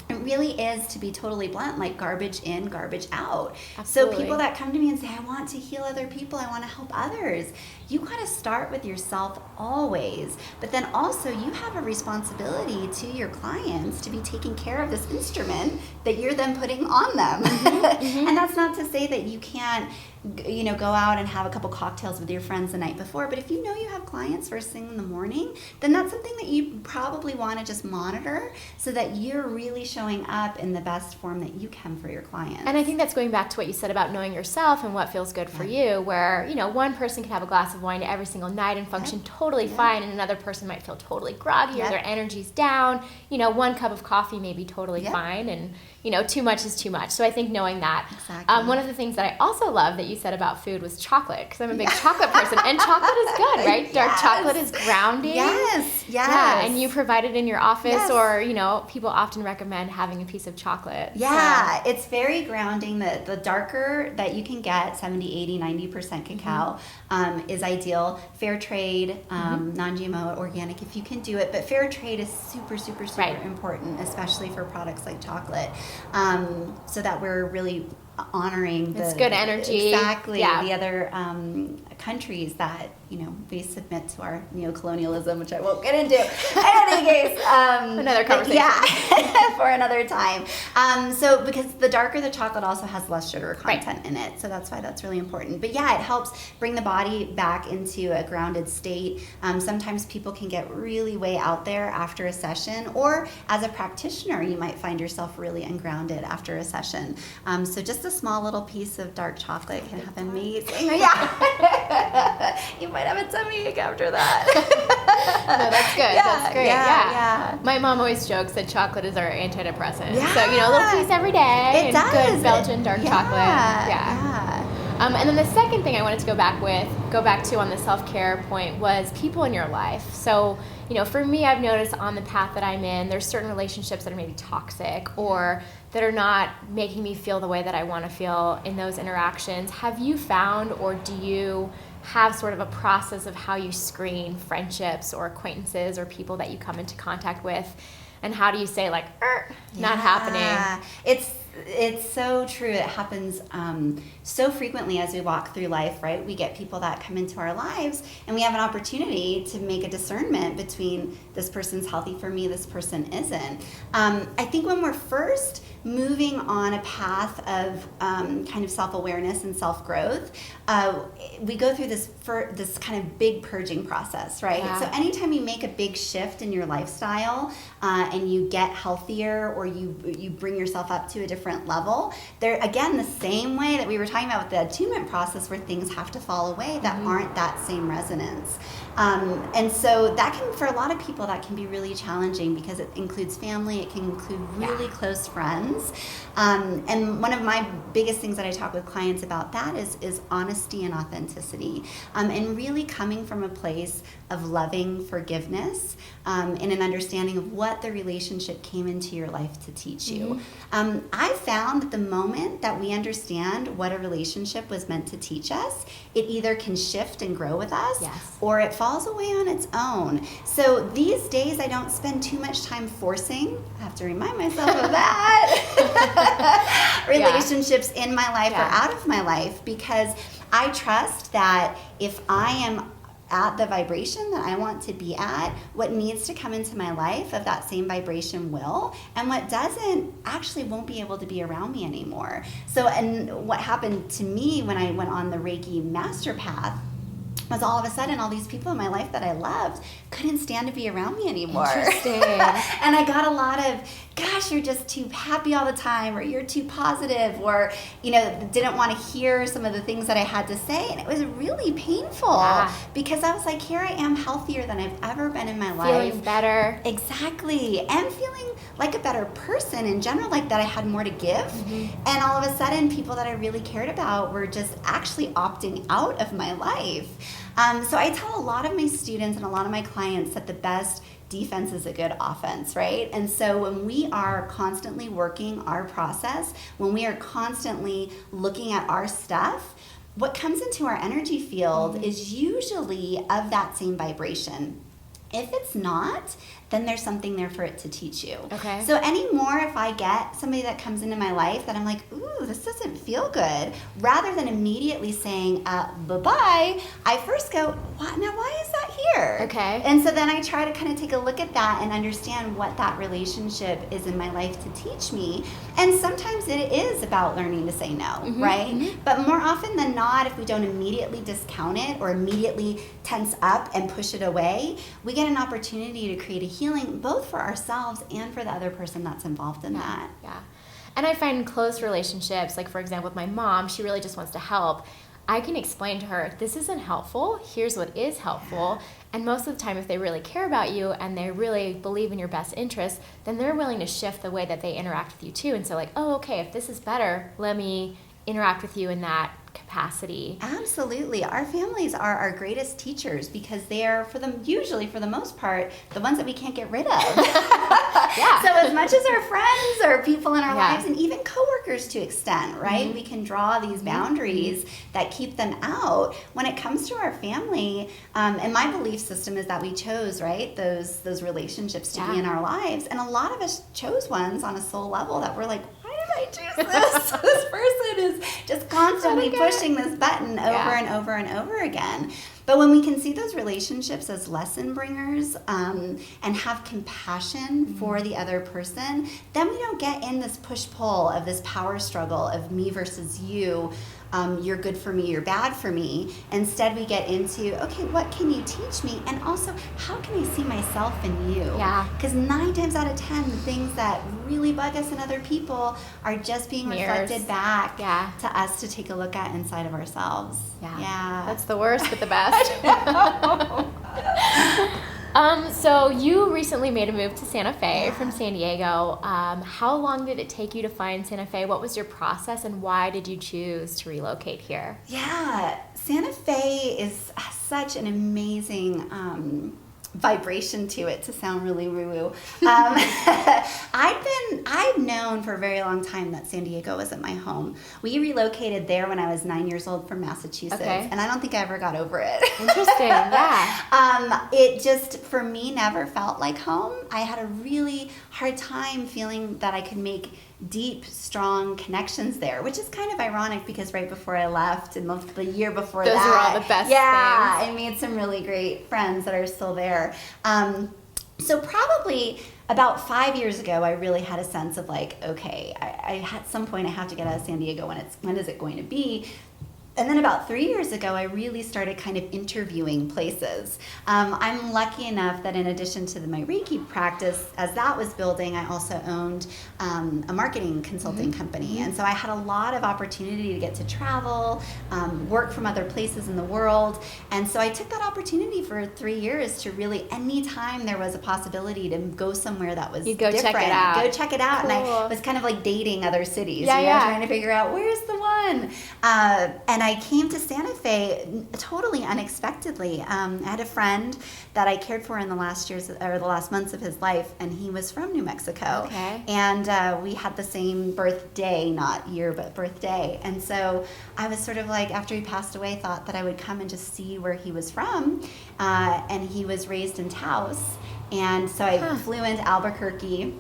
it really is, to be totally blunt, like garbage in, garbage out. Absolutely. So people that come to me and say, I want to heal other people, I want to help others, you got to start with yourself always. But then also you have a responsibility to your clients to be taking care of this instrument that you're then putting on them. And that's not to say that you can't, you know, go out and have a couple cocktails with your friends the night before. But if you know you have clients first thing in the morning, then that's something that you probably want to just monitor so that you're really showing up in the best form that you can for your clients. And I think that's going back to what you said about knowing yourself and what feels good for you, where, you know, one person can have a glass of wine every single night and function totally fine, and another person might feel totally groggy or their energy's down. You know, 1 cup of coffee may be totally fine, and, you know, too much is too much. So I think knowing that. Exactly. One of the things that I also love that you said about food was chocolate, because I'm a big chocolate person, and chocolate is good, right? Dark chocolate is grounding. Yes. Yeah, and you provide it in your office, or, you know, people often recommend having a piece of chocolate. Yeah, so it's very grounding. The darker that you can get, 70, 80, 90% cacao, is ideal. Fair trade, non-GMO, organic, if you can do it. But fair trade is super, super, super important, especially for products like chocolate, so that we're really honoring the good energy. Exactly. Yeah. The other countries that, you know, we submit to our neocolonialism, which I won't get into. In any case, another conversation. Yeah, for another time. So because the darker the chocolate also has less sugar content in it, so that's why that's really important. But yeah, it helps bring the body back into a grounded state. Sometimes people can get really way out there after a session, or as a practitioner, you might find yourself really ungrounded after a session. So just a small little piece of dark chocolate can have amazing. Yeah. You might have a tummy ache after that. No, that's good. That's great. Yeah. My mom always jokes that chocolate is our antidepressant. Yeah. So, you know, a little piece every day. It does. Good Belgian dark chocolate. Yeah. And then the second thing I wanted to go back to on the self-care point was people in your life. So, you know, for me, I've noticed on the path that I'm in, there's certain relationships that are maybe toxic or that are not making me feel the way that I want to feel in those interactions. Have you found, or do you have sort of a process of how you screen friendships or acquaintances or people that you come into contact with? And how do you say, like, not happening? It's so true. It happens so frequently as we walk through life, right? We get people that come into our lives, and we have an opportunity to make a discernment between this person's healthy for me, this person isn't. I think when we're first moving on a path of kind of self-awareness and self-growth, we go through this kind of big purging process, right? Yeah. So anytime you make a big shift in your lifestyle and you get healthier, or you bring yourself up to a different level, there again, the same way that we were talking about with the attunement process, where things have to fall away that aren't that same resonance. And so that can, for a lot of people, that can be really challenging because it includes family, it can include really close friends. And one of my biggest things that I talk with clients about that is honesty and authenticity, and really coming from a place of loving forgiveness, and an understanding of what the relationship came into your life to teach you. I found that the moment that we understand what a relationship was meant to teach us, it either can shift and grow with us, or it falls away on its own. So these days I don't spend too much time forcing, I have to remind myself of that, relationships in my life or out of my life, because I trust that if I am at the vibration that I want to be at, what needs to come into my life of that same vibration will, and what doesn't actually won't be able to be around me anymore. So, and what happened to me when I went on the Reiki master path was all of a sudden all these people in my life that I loved couldn't stand to be around me anymore. Interesting. And I got a lot of, gosh, you're just too happy all the time, or you're too positive, or, didn't want to hear some of the things that I had to say. And it was really painful because I was like, here I am healthier than I've ever been in my life. Feeling better. Exactly. And feeling like a better person in general, like that I had more to give. And all of a sudden, people that I really cared about were just actually opting out of my life. So I tell a lot of my students and a lot of my clients that the best defense is a good offense, right? And so when we are constantly working our process, when we are constantly looking at our stuff, what comes into our energy field is usually of that same vibration. If it's not, then there's something there for it to teach you. Okay. So anymore, if I get somebody that comes into my life that I'm like, ooh, this doesn't feel good, rather than immediately saying, bye-bye, I first go, what? Now why is that here? Okay. And so then I try to kind of take a look at that and understand what that relationship is in my life to teach me. And sometimes it is about learning to say no, right? But more often than not, if we don't immediately discount it or immediately tense up and push it away, we get an opportunity to create a healing both for ourselves and for the other person that's involved in that. Yeah. And I find close relationships, like for example with my mom, she really just wants to help. I can explain to her, this isn't helpful, here's what is helpful. And most of the time, if they really care about you and they really believe in your best interest, then they're willing to shift the way that they interact with you too. And so like, oh, okay, if this is better, let me interact with you in that capacity. Absolutely. Our families are our greatest teachers because they are, usually for the most part, the ones that we can't get rid of. So as much as our friends or people in our lives, and even coworkers to extent, right? We can draw these boundaries that keep them out. When it comes to our family, and my belief system is that we chose, right, those relationships to be in our lives. And a lot of us chose ones on a soul level that we're like, I choose this. This person is just constantly pushing this button over and over and over again. But when we can see those relationships as lesson bringers and have compassion for the other person, then we don't get in this push-pull of this power struggle of me versus you. You're good for me, you're bad for me. Instead, we get into, okay, what can you teach me? And also, how can I see myself in you? Yeah. Because 9 times out of 10, the things that really bug us in other people are just being reflected back to us to take a look at inside of ourselves. Yeah. That's the worst, but the best. So you recently made a move to Santa Fe from San Diego. How long did it take you to find Santa Fe? What was your process, and why did you choose to relocate here? Yeah, Santa Fe is such an amazing vibration to it, to sound really woo-woo. I've known for a very long time that San Diego wasn't my home. We relocated there when I was 9 years old from Massachusetts, and I don't think I ever got over it. Interesting, It just, for me, never felt like home. I had a really hard time feeling that I could make deep, strong connections there, which is kind of ironic because right before I left and the year before those were all the best things. I made some really great friends that are still there. So probably about 5 years ago, I really had a sense of like, okay, I at some point I have to get out of San Diego. When is it going to be? And then about 3 years ago, I really started kind of interviewing places. I'm lucky enough that in addition to my Reiki practice, as that was building, I also owned a marketing consulting company. And so I had a lot of opportunity to get to travel, work from other places in the world. And so I took that opportunity for 3 years to really, anytime there was a possibility to go somewhere that was different, check it out. go check it out. Cool. And I was kind of like dating other cities, trying to figure out where's the one. And I came to Santa Fe totally unexpectedly. I had a friend that I cared for in the last months of his life, and he was from New Mexico. Okay. And we had the same birthday, not year, but birthday. And so I was sort of like, after he passed away, thought that I would come and just see where he was from. And he was raised in Taos. And so I flew into Albuquerque,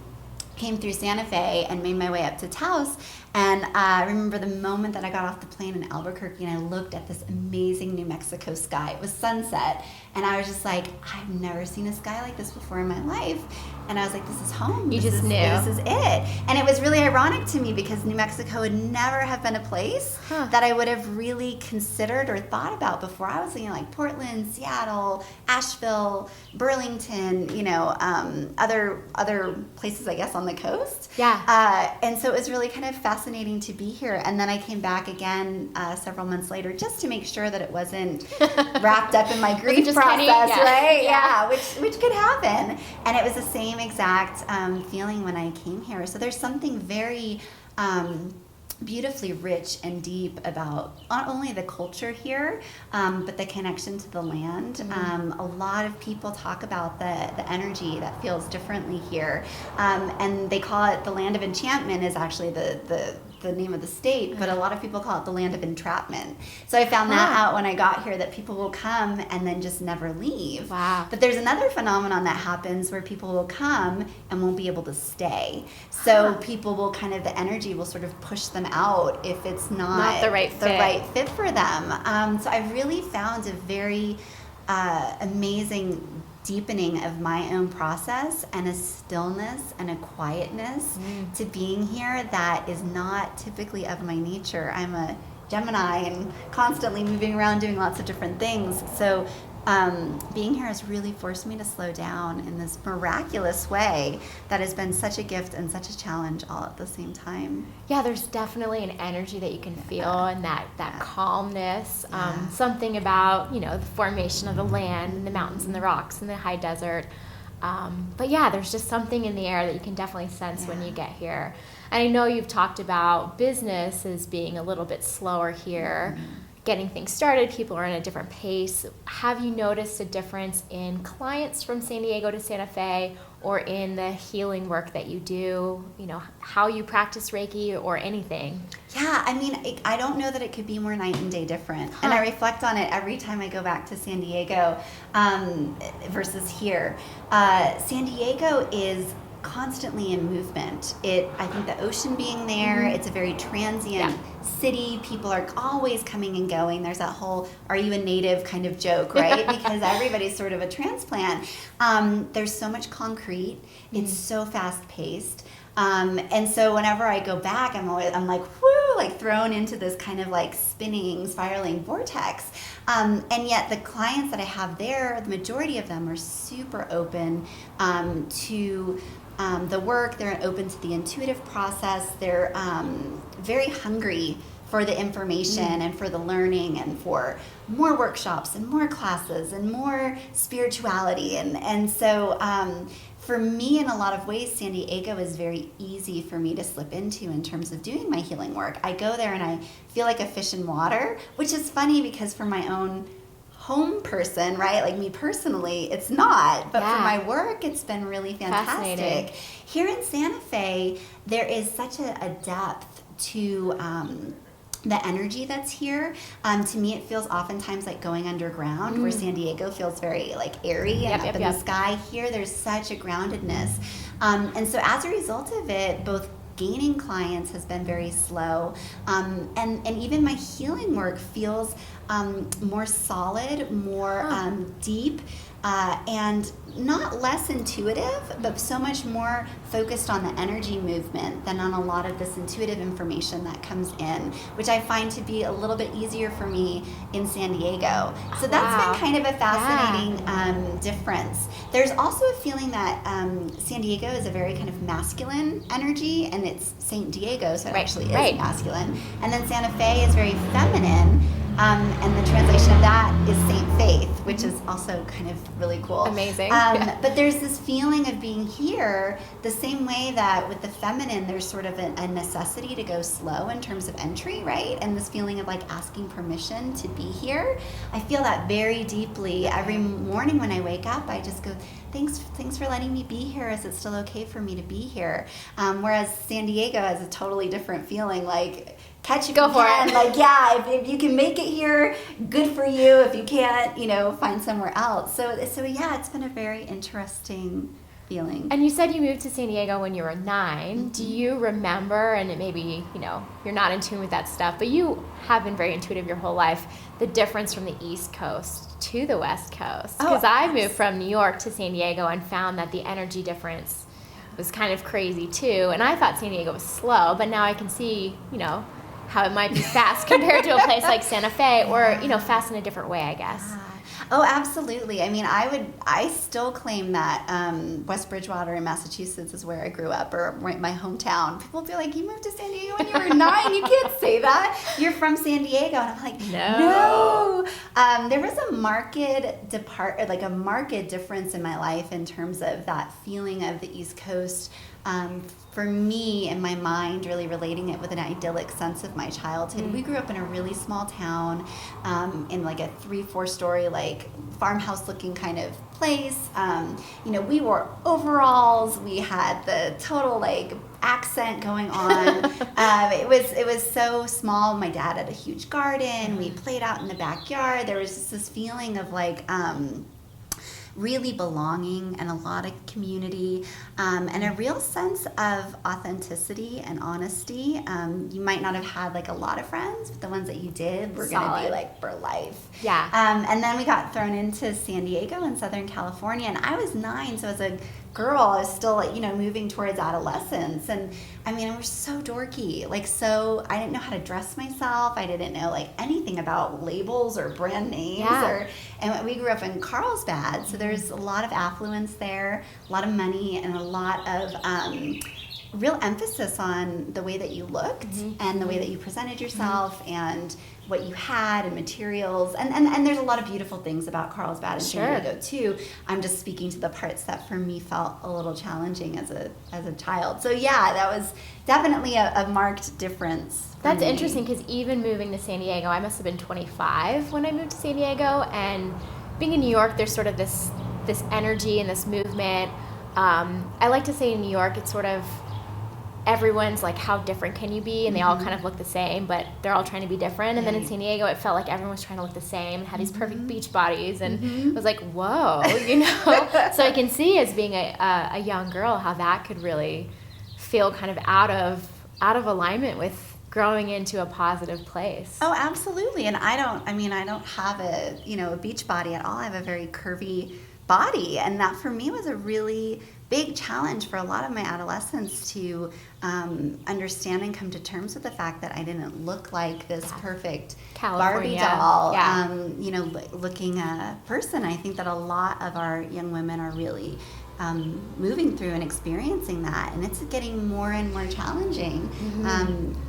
came through Santa Fe, and made my way up to Taos. And I remember the moment that I got off the plane in Albuquerque and I looked at this amazing New Mexico sky. It was sunset. And I was just like, I've never seen a sky like this before in my life. And I was like, this is home. You just knew. This is it. And it was really ironic to me because New Mexico would never have been a place that I would have really considered or thought about before. I was thinking like Portland, Seattle, Asheville, Burlington, other places, I guess, on the coast. Yeah. And so it was really kind of fascinating to be here. And then I came back again several months later just to make sure that it wasn't wrapped up in my grief process, right? Yeah, which could happen. And it was the same exact feeling when I came here. So there's something very beautifully rich and deep about not only the culture here, but the connection to the land. A lot of people talk about the energy that feels differently here, and they call it the land of enchantment is actually the name of the state, but a lot of people call it the land of entrapment. So I found that out when I got here, that people will come and then just never leave. Wow. But there's another phenomenon that happens where people will come and won't be able to stay. So people will the energy will sort of push them out if it's not the right fit for them. So I really found a very amazing deepening of my own process and a stillness and a quietness to being here that is not typically of my nature. I'm a Gemini and constantly moving around doing lots of different things. So being here has really forced me to slow down in this miraculous way that has been such a gift and such a challenge all at the same time. Yeah, there's definitely an energy that you can feel and that calmness. Something about, the formation of the land and the mountains and the rocks and the high desert. But yeah, there's just something in the air that you can definitely sense when you get here. And I know you've talked about business as being a little bit slower here. Getting things started, people are in a different pace. Have you noticed a difference in clients from San Diego to Santa Fe, or in the healing work that you do, how you practice Reiki or anything? Yeah, I don't know that it could be more night and day different. And I reflect on it every time I go back to San Diego versus here. San Diego is constantly in movement. I think the ocean being there, it's a very transient city. People are always coming and going. There's that whole "are you a native" kind of joke, right? Because everybody's sort of a transplant. There's so much concrete. It's so fast paced. And so whenever I go back, I'm like, whoo, like thrown into this kind of like spinning, spiraling vortex. And yet the clients that I have there, the majority of them are super open to the work. They're open to the intuitive process. They're very hungry for the information and for the learning and for more workshops and more classes and more spirituality. And so for me, in a lot of ways, San Diego is very easy for me to slip into in terms of doing my healing work. I go there and I feel like a fish in water, which is funny because for my own home person, right? Like me personally, it's not. But for my work, it's been really fantastic. Here in Santa Fe, there is such a depth to the energy that's here. To me, it feels oftentimes like going underground, where San Diego feels very like airy and up in the sky. Here, there's such a groundedness. And so as a result of it, both gaining clients has been very slow. And even my healing work feels more solid, more deep, and not less intuitive, but so much more focused on the energy movement than on a lot of this intuitive information that comes in, which I find to be a little bit easier for me in San Diego. So that's been kind of a fascinating difference. There's also a feeling that San Diego is a very kind of masculine energy, and it's St. Diego, so it actually is masculine. And then Santa Fe is very feminine. And the translation of that is Saint Faith, which is also kind of really cool. Amazing. But there's this feeling of being here the same way that with the feminine, there's sort of a necessity to go slow in terms of entry, right? And this feeling of like asking permission to be here. I feel that very deeply. Every morning when I wake up, I just go, thanks for letting me be here. Is it still okay for me to be here? Whereas San Diego has a totally different feeling, like, catch if you can. Like, if you can make it here, good for you. If you can't, find somewhere else. So yeah, it's been a very interesting feeling. And you said you moved to San Diego when you were 9. Mm-hmm. Do you remember, and it maybe, you're not in tune with that stuff, but you have been very intuitive your whole life, the difference from the East Coast to the West Coast? Because I moved from New York to San Diego and found that the energy difference was kind of crazy too. And I thought San Diego was slow, but now I can see, how it might be fast compared to a place like Santa Fe, or, fast in a different way, I guess. Oh, absolutely. I mean, I still claim that West Bridgewater in Massachusetts is where I grew up, or my hometown. People will be like, you moved to San Diego when you were 9? You can't say that. You're from San Diego. And I'm like, no. There was a marked difference in my life in terms of that feeling of the East Coast. For me, in my mind, really relating it with an idyllic sense of my childhood. We grew up in a really small town, in like a 3-4 story, like farmhouse looking kind of place. We wore overalls. We had the total like accent going on. It was so small. My dad had a huge garden. We played out in the backyard. There was just this feeling of like, really belonging and a lot of community, and a real sense of authenticity and honesty. You might not have had like a lot of friends, but the ones that you did were going to be like for life. Yeah. And then we got thrown into San Diego in Southern California, and I was 9, so as a girl, I was still like, moving towards adolescence. And I mean, I was so dorky. I didn't know how to dress myself. I didn't know like anything about labels or brand names. Yeah. And we grew up in Carlsbad, so there's a lot of affluence there, a lot of money, and a lot of real emphasis on the way that you looked and the way that you presented yourself and what you had and materials. And there's a lot of beautiful things about Carlsbad and San Diego too. I'm just speaking to the parts that for me felt a little challenging as a child. So yeah, that was definitely a marked difference. That's interesting, because even moving to San Diego, I must have been 25 when I moved to San Diego, and being in New York, there's sort of this energy and this movement. I like to say in New York, it's sort of everyone's like, how different can you be? And they all kind of look the same, but they're all trying to be different. And then in San Diego, it felt like everyone was trying to look the same and had these perfect beach bodies. And it was like, whoa, So I can see, as being a young girl, how that could really feel kind of out of alignment with growing into a positive place. Oh, absolutely. And I don't have a beach body at all. I have a very curvy body. And that for me was a really big challenge for a lot of my adolescence to understand and come to terms with the fact that I didn't look like this perfect California. Barbie doll, looking person. I think that a lot of our young women are really moving through and experiencing that, and it's getting more and more challenging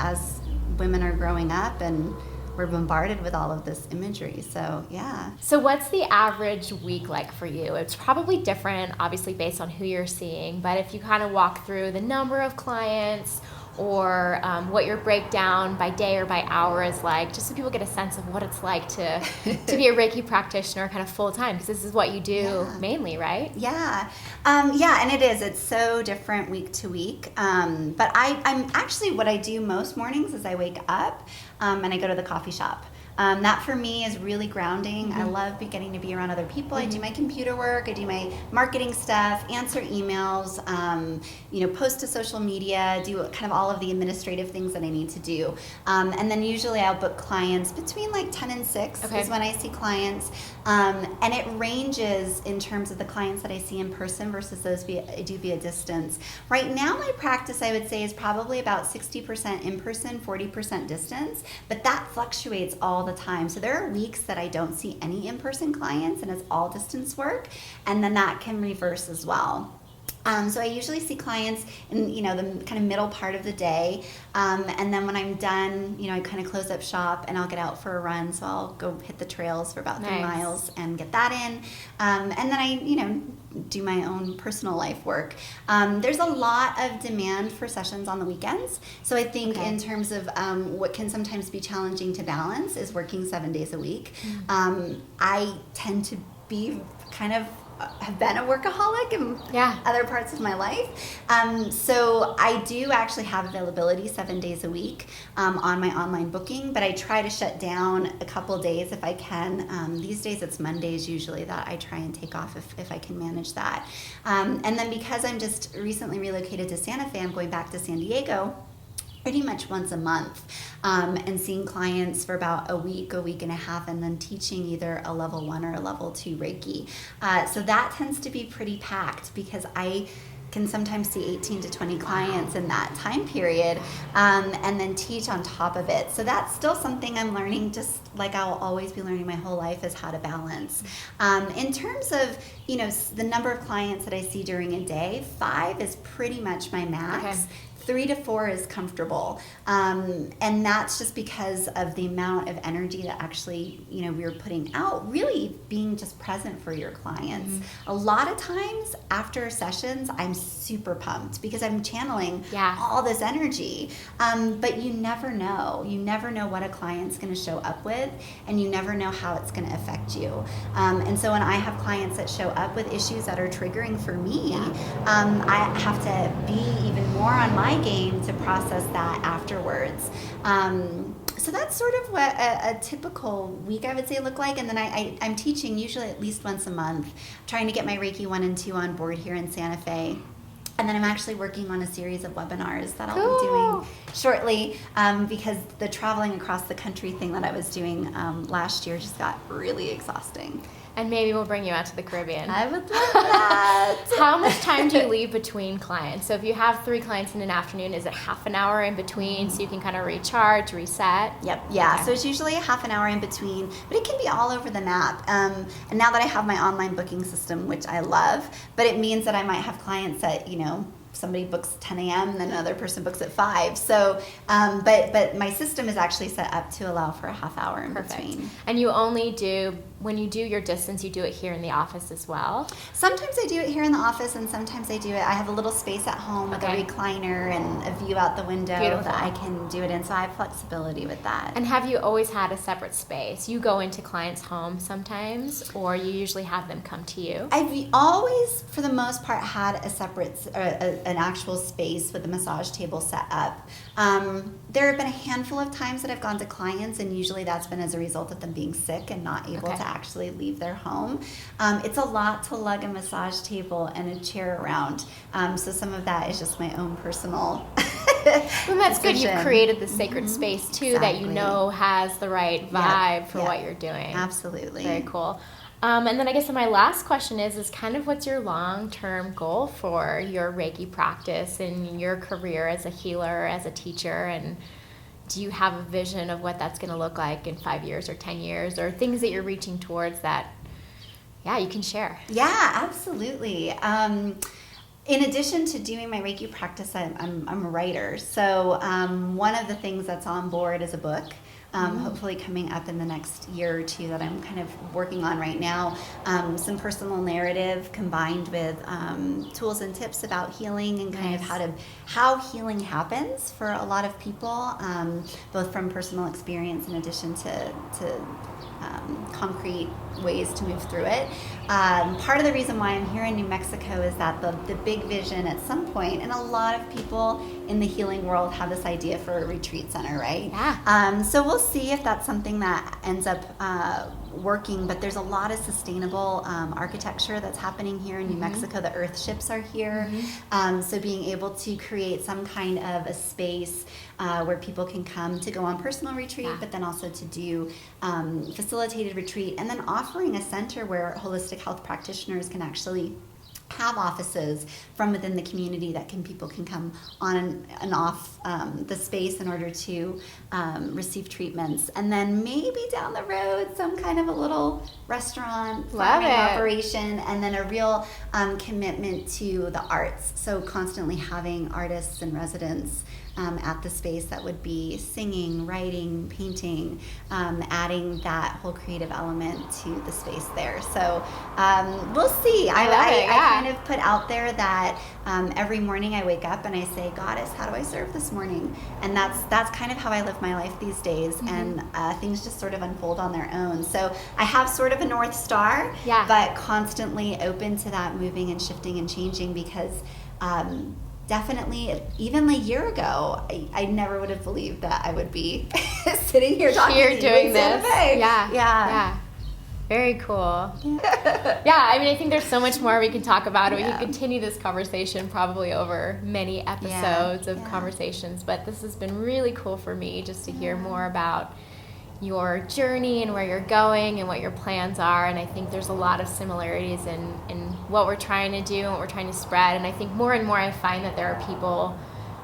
as women are growing up and we're bombarded with all of this imagery. So yeah. So what's the average week like for you? It's probably different, obviously, based on who you're seeing, but if you kind of walk through the number of clients or what your breakdown by day or by hour is like, just so people get a sense of what it's like to be a Reiki practitioner kind of full time, because this is what you do mainly, right? Yeah. And it is. It's so different week to week. But I'm actually, what I do most mornings is I wake up and I go to the coffee shop. That for me is really grounding. I love getting to be around other people. I do my computer work, I do my marketing stuff, answer emails, post to social media, do kind of all of the administrative things that I need to do. And then usually I'll book clients between like 10 and 6 is when I see clients. And it ranges in terms of the clients that I see in person versus those I do via distance. Right now my practice, I would say, is probably about 60% in person, 40% distance, but that fluctuates all the time. So there are weeks that I don't see any in-person clients and it's all distance work, and then that can reverse as well. So I usually see clients in, the kind of middle part of the day. And then when I'm done, I kind of close up shop and I'll get out for a run. So I'll go hit the trails for about 3 miles and get that in. And then I, do my own personal life work. There's a lot of demand for sessions on the weekends. So I think in terms of what can sometimes be challenging to balance is working 7 days a week. I tend to be kind of have been a workaholic in other parts of my life. So I do actually have availability 7 days a week on my online booking, but I try to shut down a couple days if I can. These days it's Mondays usually that I try and take off if I can manage that. And then because I'm just recently relocated to Santa Fe, I'm going back to San Diego pretty much once a month, and seeing clients for about a week and a half, and then teaching either a level 1 or a level 2 Reiki. So that tends to be pretty packed because I can sometimes see 18 to 20 clients in that time period, and then teach on top of it. So that's still something I'm learning, just like I'll always be learning my whole life, is how to balance. In terms of, the number of clients that I see during a day, 5 is pretty much my max. Okay. 3 to 4 is comfortable. And that's just because of the amount of energy that actually, we're putting out, really being just present for your clients. Mm-hmm. A lot of times after sessions, I'm super pumped because I'm channeling all this energy. But you never know. You never know what a client's going to show up with, and you never know how it's going to affect you. And so when I have clients that show up with issues that are triggering for me, I have to be even more on my game to process that afterwards. So that's sort of what a typical week, I would say, look like. And then I'm teaching usually at least once a month, trying to get my Reiki 1 and 2 on board here in Santa Fe. And then I'm actually working on a series of webinars that I'll be doing shortly, because the traveling across the country thing that I was doing last year just got really exhausting. And maybe we'll bring you out to the Caribbean. I would love that. How much time do you leave between clients? So if you have 3 clients in an afternoon, is it half an hour in between so you can kind of recharge, reset? Yep. Yeah. Okay. So it's usually a half an hour in between, but it can be all over the map. And now that I have my online booking system, which I love, but it means that I might have clients that, somebody books 10 a.m. and then another person books at 5. So, but my system is actually set up to allow for a half hour in between. And you only do, when you do your distance, you do it here in the office as well? Sometimes I do it here in the office, and sometimes I do it. I have a little space at home with a recliner and a view out the window that I can do it in. So I have flexibility with that. And have you always had a separate space? You go into clients' homes sometimes, or you usually have them come to you? I've always, for the most part, had a separate, an actual space with a massage table set up. There have been a handful of times that I've gone to clients, and usually that's been as a result of them being sick and not able to actually leave their home. It's a lot to lug a massage table and a chair around. So some of that is just my own personal Well, that's good. You've created the sacred space too that you know has the right vibe for what you're doing. Absolutely. Very cool. And then I guess my last question is kind of what's your long-term goal for your Reiki practice and your career as a healer, as a teacher, and do you have a vision of what that's going to look like in 5 years or 10 years, or things that you're reaching towards that, you can share? Yeah, absolutely. In addition to doing my Reiki practice, I'm a writer. So one of the things that's on board is a book. Hopefully coming up in the next year or 2 that I'm kind of working on right now. Some personal narrative combined with tools and tips about healing and kind of how healing happens for a lot of people, both from personal experience in addition to concrete ways to move through it. Part of the reason why I'm here in New Mexico is that the big vision at some point, and a lot of people in the healing world have this idea for a retreat center, right? Yeah. So we'll see if that's something that ends up working, but there's a lot of sustainable architecture that's happening here in New Mexico. The earth ships are here. So being able to create some kind of a space where people can come to go on personal retreat, but then also to do facilitated retreat, and then offering a center where holistic health practitioners can actually have offices from within the community that people can come on and off the space in order to receive treatments. And then maybe down the road, some kind of a little restaurant, farming operation, and then a real commitment to the arts. So constantly having artists and residents at the space that would be singing, writing, painting, adding that whole creative element to the space there. So we'll see. I kind of put out there that every morning I wake up and I say, Goddess, how do I serve this morning? And that's kind of how I live my life these days. And things just sort of unfold on their own. So I have sort of a North Star, but constantly open to that moving and shifting and changing, because definitely, even a year ago, I never would have believed that I would be sitting here talking to you doing in this. Santa Fe. Yeah. Very cool. Yeah, I mean, I think there's so much more we can talk about. We can continue this conversation probably over many episodes of conversations, but this has been really cool for me just to hear more about your journey and where you're going and what your plans are. And I think there's a lot of similarities in what we're trying to do and what we're trying to spread. And I think more and more I find that there are people,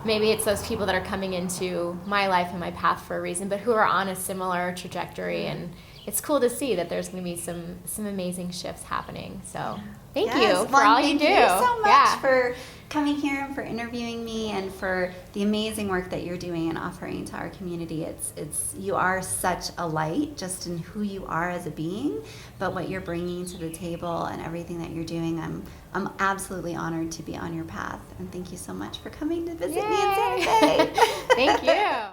maybe it's those people that are coming into my life and my path for a reason, but who are on a similar trajectory. And it's cool to see that there's going to be some amazing shifts happening. So thank you for all you do. Thank you so much for coming here and for interviewing me and for the amazing work that you're doing and offering to our community. It's you are such a light just in who you are as a being, but what you're bringing to the table and everything that you're doing, I'm absolutely honored to be on your path. And thank you so much for coming to visit me in Santa Fe. Thank you.